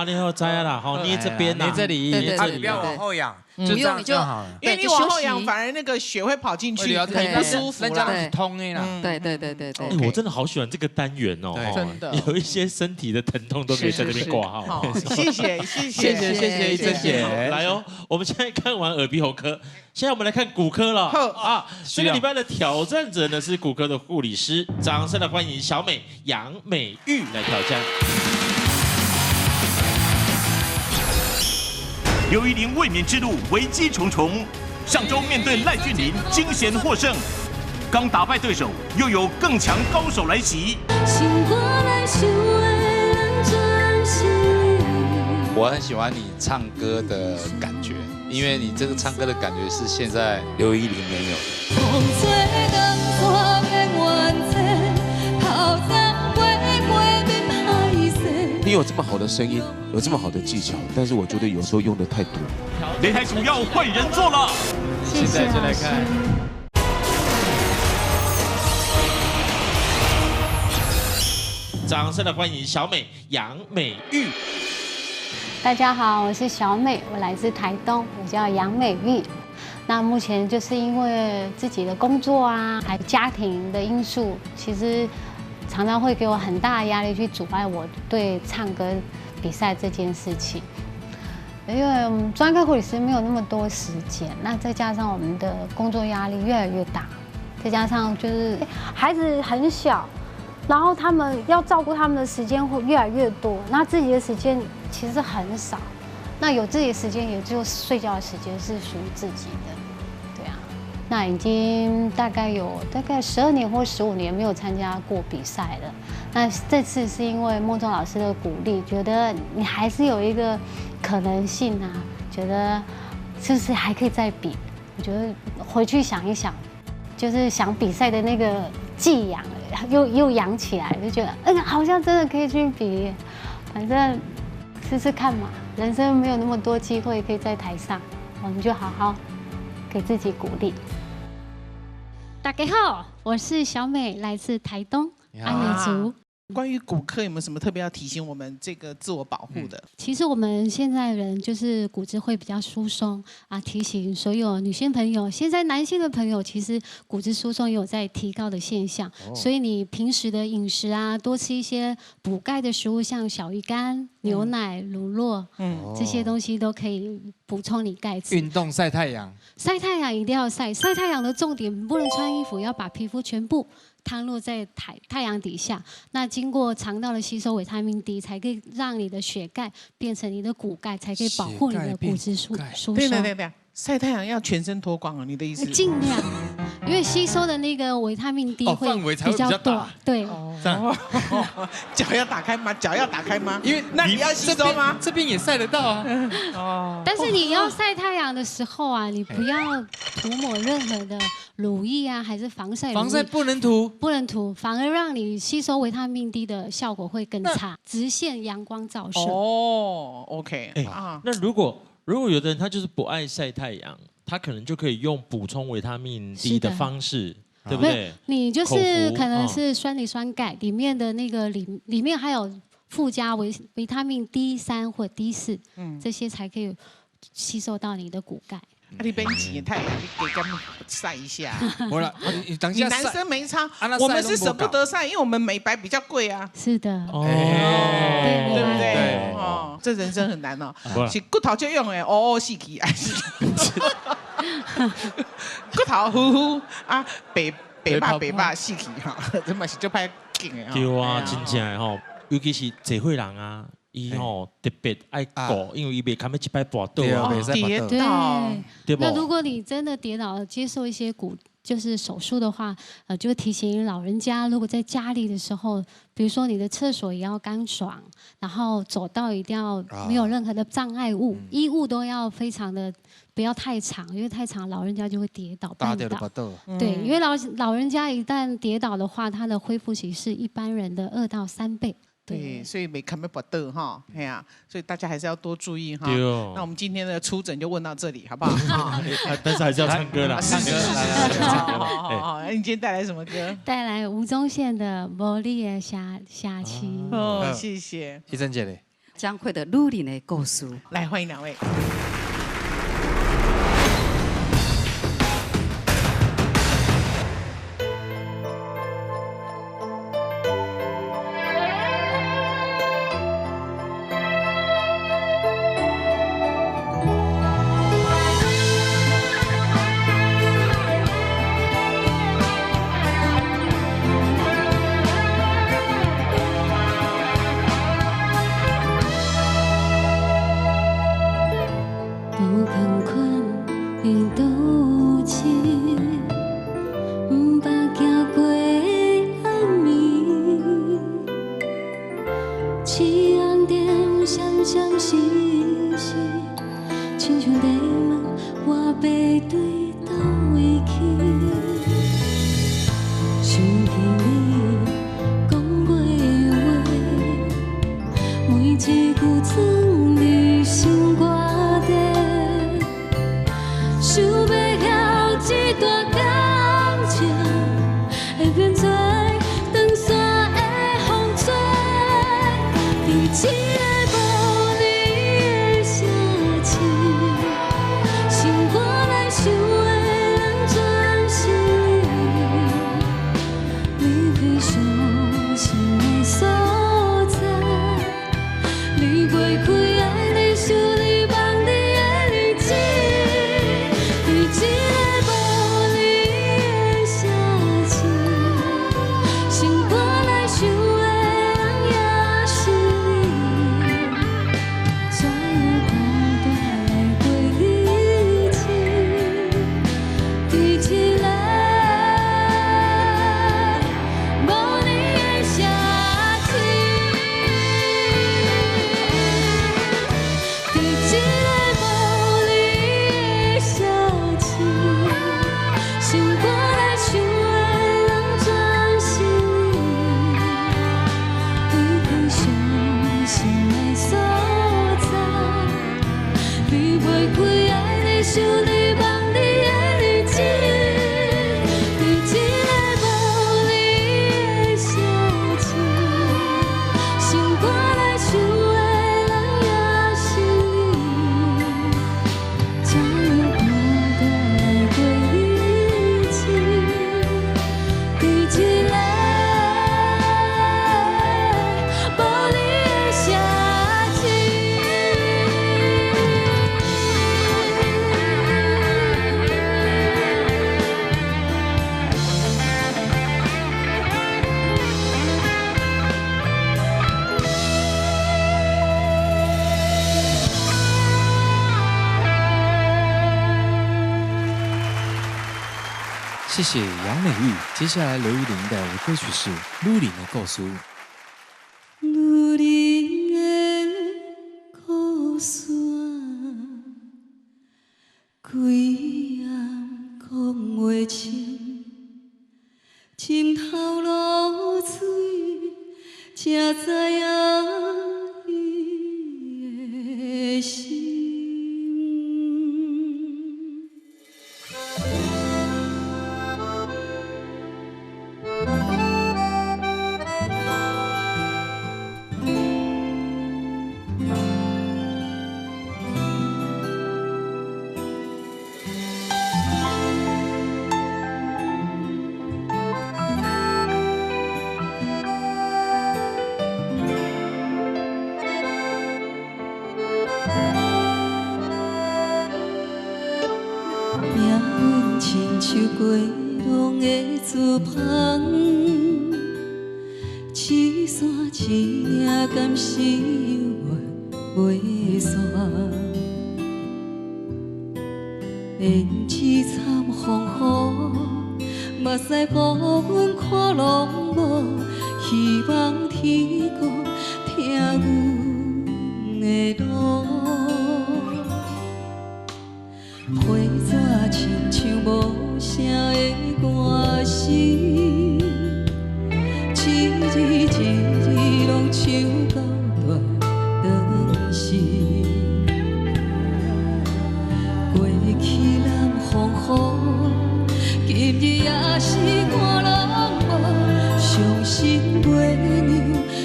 你好摘啦，好捏这边捏这里，对，不要往后仰。不用你就好了，因为你往后仰，反而那个血会跑进去，很不舒服啦。通啦。对。我真的好喜欢这个单元哦，真的有一些身体的疼痛都可以在这边挂号。谢谢一珍姐。来哦，我们现在看完耳鼻喉科，现在我们来看骨科了啊。这个礼拜的挑战者呢是骨科的护理师，掌声来欢迎小美杨美玉来挑战。刘怡玲卫冕之路危机重重，上周面对赖俊霖惊险获胜，刚打败对手，又有更强高手来袭。我很喜欢你唱歌的感觉，因为你这个唱歌的感觉是现在刘怡玲没有的。你有这么好的声音，有这么好的技巧，但是我觉得有时候用的太多。擂台主要换人做了，现在就来看。掌声来欢迎小美杨美玉。大家好，我是小美，我来自台东，我叫杨美玉。那目前就是因为自己的工作啊，还有家庭的因素，其实常常会给我很大的压力，去阻碍我对唱歌比赛这件事情。因为专科护理师没有那么多时间，那再加上我们的工作压力越来越大，再加上就是孩子很小，然后他们要照顾他们的时间会越来越多，那自己的时间其实很少。那有自己的时间，也就睡觉的时间是属于自己的，对啊。那已经大概12年或15年没有参加过比赛了。那这次是因为孟中老师的鼓励，觉得你还是有一个可能性啊，觉得是不是还可以再比？我觉得回去想一想，就是想比赛的那个技痒又痒起来，就觉得好像真的可以去比，反正试试看嘛。人生没有那么多机会可以在台上，我们就好好给自己鼓励。大家好，我是小美，来自台东阿美族。关于骨科有没有什么特别要提醒我们这个自我保护的？其实我们现在人就是骨质会比较疏松啊，提醒所有女性朋友，现在男性的朋友其实骨质疏松也有在提高的现象，所以你平时的饮食啊，多吃一些补钙的食物，像小鱼干、牛奶、乳酪，这些东西都可以补充你钙质。运动、晒太阳，晒太阳一定要晒，晒太阳的重点不能穿衣服，要把皮肤全部摊落在太阳底下，那经过肠道的吸收维他命 D， 才可以让你的血钙变成你的骨钙，才可以保护你的骨质疏松。对，晒太阳要全身脱光哦，你的意思？尽量，因为吸收的那个维他命 D 会范围才会比较大。对，脚要打开吗？脚要打开吗？因为那你要吸收吗？这边也晒得到啊。哦。但是你要晒太阳的时候啊，你不要涂抹任何的乳液啊，还是防晒。防晒不能涂。不能涂，反而让你吸收维他命 D 的效果会更差。直线阳光照射。哦 ，OK。那如果有的人他就是不爱晒太阳，他可能就可以用补充维他命 D 的方式，对不对？你就是可能是酸梨酸钙里面的那个里面还有附加维他命 D3 或 D4，这些才可以吸收到你的骨钙。你别挤太阳，你给他们晒一下。我了，你等一下。你男生没差，我们是舍不得晒，因为我们美白比较贵啊。是的。哦，对不对？哦，这人生很难哦。是骨头就用诶，细体还是骨头呼呼啊，白爸细体哈，这嘛是就拍紧诶。对啊，真正诶吼，尤其是社会人啊。伊吼特别爱顾，因为伊袂堪要一摆跋倒啊，跌倒。对不？那如果你真的跌倒了，接受一些就是手术的话，就提醒老人家，如果在家里的时候，比如说你的厕所也要干爽，然后走道一定要没有任何的障碍物，衣物都要非常的不要太长，因为太长老人家就会跌倒绊倒。对，因为老人家一旦跌倒的话，他的恢复期是一般人的2到3倍。对，所以没看没不得哈，哎呀，所以大家还是要多注意哈。那我们今天的出诊就问到这里，好不好？但是还是要唱歌啦。是。好，你今天带来什么歌？带来吴宗宪的《无你的下期》。哦，谢谢。医生姐嘞，江蕙的《女人的故事》。来，欢迎两位。谢谢杨美玉。接下来刘玉玲带来的歌曲是《女人的故事》。女人的故事，规暗讲袂清，浸透露水，才知影伊的心。像过往的自芳，痴山痴岭敢是缘袂散？胭脂惨风雨，目屎予阮看拢无，希望天公听阮的路。花纸亲像无声的歌词，一字一字拢唱到断肠时。过去南风雨，今日也是看拢无，伤心袂让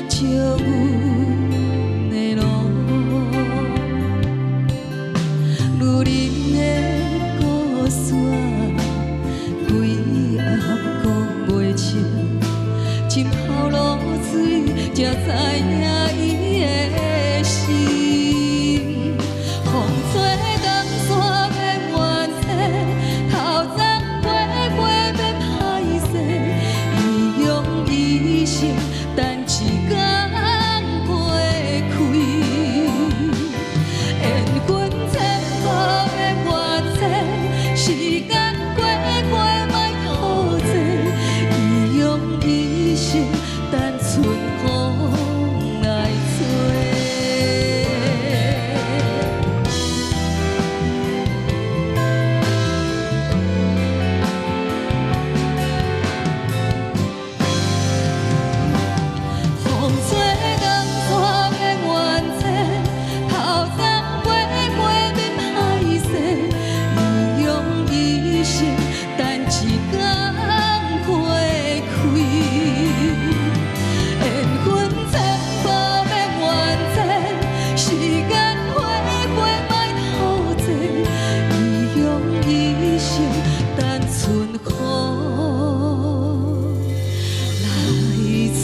照阮的路。女人的故事，规暗讲袂清，浸泡露水，才知影伊的心。风吹江山变怨嗟，头鬃过过变歹势，伊用一生等一天过开。缘分千古的缘切，时间过过莫讨债，伊用一生等春风来吹。风吹江山变怨切，头鬃过过变歹势，伊用一生等一天花开。缘分千古变怨切，时间过过莫讨债，伊用一生等春风来吹。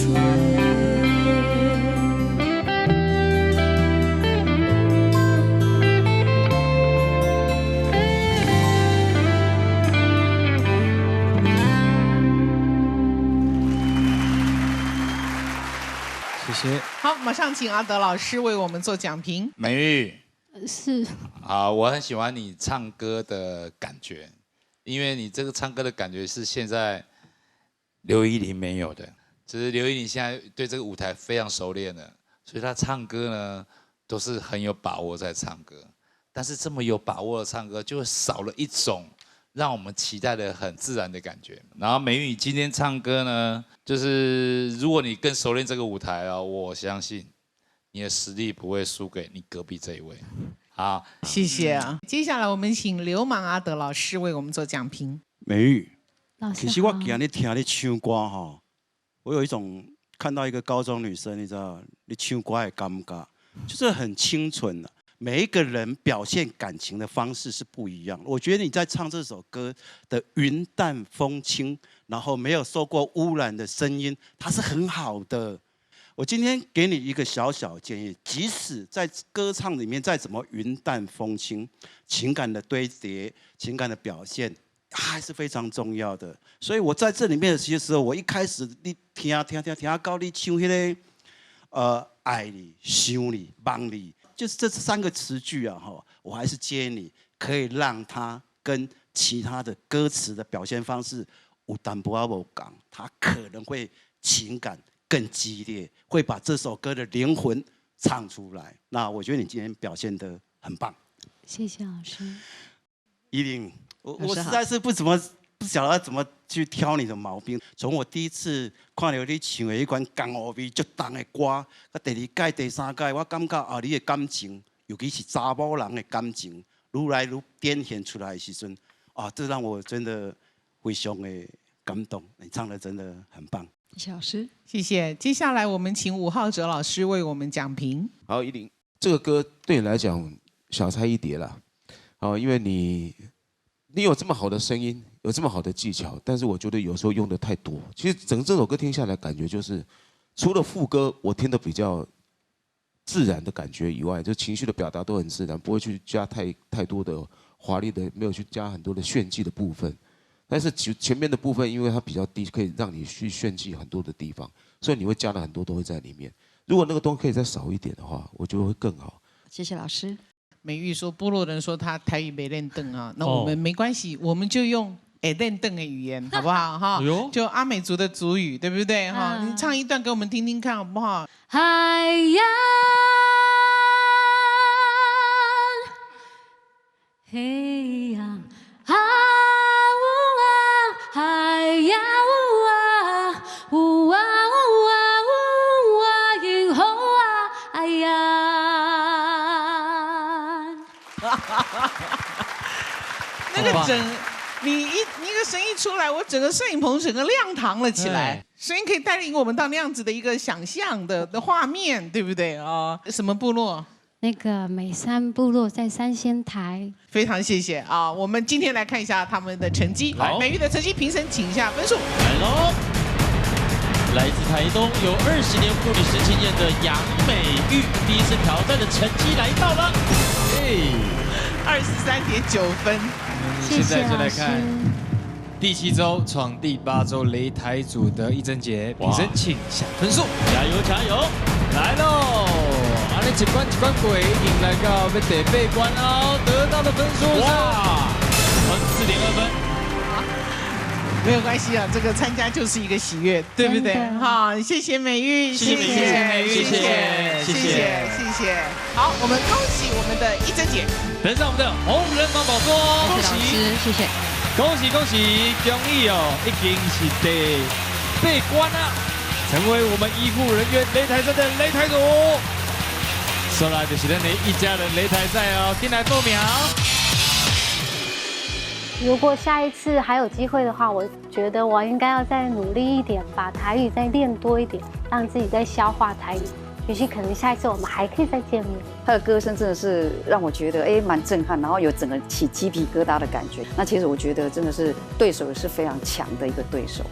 谢谢。好，马上请阿德老师为我们做讲评。美玉是。好，我很喜欢你唱歌的感觉，因为你这个唱歌的感觉是现在刘依玲没有的。只是刘依玲现在对这个舞台非常熟练了，所以她唱歌呢都是很有把握在唱歌。但是这么有把握的唱歌，就会少了一种让我们期待的很自然的感觉。然后美玉，你今天唱歌呢，就是如果你更熟练这个舞台哦，我相信你的实力不会输给你隔壁这一位。好，谢谢啊。接下来我们请流氓阿德老师为我们做讲评。美玉，老师其实我今日听你唱歌哈，我有一种看到一个高中女生，你知道，你唱歌的感觉，就是很清纯的。每一个人表现感情的方式是不一样的。我觉得你在唱这首歌的云淡风轻，然后没有受过污染的声音，它是很好的。我今天给你一个小小建议，即使在歌唱里面再怎么云淡风轻，情感的堆叠、情感的表现，还是非常重要的。所以我在这里面的时候，我一开始你听到你唱那个爱你、想你、望你。就是这3个词句啊，我还是建议你可以让它跟其他的歌词的表现方式有淡薄仔无同，他可能会情感更激烈，会把这首歌的灵魂唱出来。那我觉得你今天表现得很棒，谢谢老师。依琳，我实在是不晓得怎么去挑你的毛病。从我第一次看到你唱的一款江湖味足重的歌，啊，第2届、第3届，我感觉啊，你的感情，尤其是查某人的感情，愈来愈展现出来的时阵，啊，这让我真的非常的感动。你唱的真的很棒，谢谢老师，谢谢。接下来我们请伍浩哲老师为我们讲评。好，依琳，这个歌对你来讲小菜一碟啦，哦，因为你有这么好的声音，有这么好的技巧，但是我觉得有时候用的太多。其实整首歌听下来，感觉就是除了副歌我听得比较自然的感觉以外，就情绪的表达都很自然，不会去加太多的华丽的，没有去加很多的炫技的部分。但是前面的部分，因为它比较低，可以让你去炫技很多的地方，所以你会加了很多东西在里面。如果那个东西可以再少一点的话，我觉得会更好。谢谢老师。美玉说，部落人说他台语没练凳啊，那我们没关系，我们就用练凳的语言，好不好哈？就阿美族的族语，对不对哈？你唱一段给我们听听看，好不好？海洋，嘿呀，啊呜啊，海呀呜啊，呜啊呜啊呜啊，银河啊，哎呀。那个你一个声音出来，我整个摄影棚整个亮堂了起来，声音可以带领我们到那样子的一个想象的画面，对不对啊？什么部落？那个美山部落在三仙台。非常谢谢啊！我们今天来看一下他们的成绩。来，美玉的成绩，评审请下分数。来喽！来自台东有20年护理师经验的杨美玉，第一次挑战的成绩来到了，23.9分。现在就来看第7周闯第8周擂台组的一贞姐，评审请下分数，加油加油！来喽！啊，你一关一关过，已经来到要第8关哦，得到的分数是4.2分。没有关系啊，这个参加就是一个喜悦，对不对？好，谢谢美玉，谢谢美玉，谢谢。好，我们恭喜我们的一贞姐登上我们的红人榜宝座，恭喜，谢谢，恭喜恭喜，恭喜哦，已经是第8关了，成为我们医护人员擂台赛的擂台组。说来就是咱的一家人擂台赛哦，进来报名。如果下一次还有机会的话，我觉得我应该要再努力一点，把台语再练多一点，让自己再消化台语。也许可能下一次我们还可以再见面。他的歌声真的是让我觉得蛮震撼，然后有整个起鸡皮疙瘩的感觉。那其实我觉得真的是对手也是非常强的一个对手。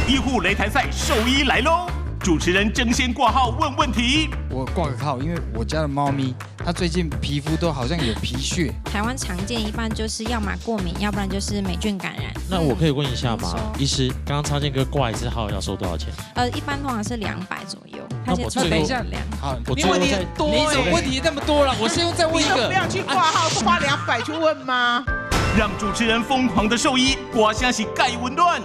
医护擂台赛兽医来喽！主持人争先挂号问问题。我挂个号，因为我家的猫咪它最近皮肤都好像有皮屑。台湾常见一般就是要么过敏，要不然就是霉菌感染。那我可以问一下吗？医师，刚刚插件哥挂一次号要收多少钱？一般通常是200左右。那我等一下，好，你问题多，你怎么问题那么多了？我先再问一个，不要去挂号，不花200去问吗？让主持人疯狂的兽医挂声是盖温暖。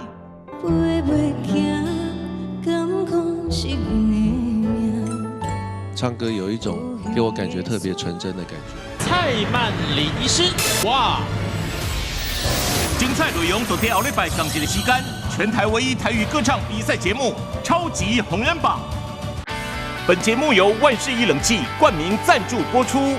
唱歌有一种给我感觉特别纯真的感觉。蔡曼玲医师，哇！精彩内容都在后礼拜同一个时间，全台唯一台语歌唱比赛节目《超级红人榜》。本节目由万事一冷气冠名赞助播出。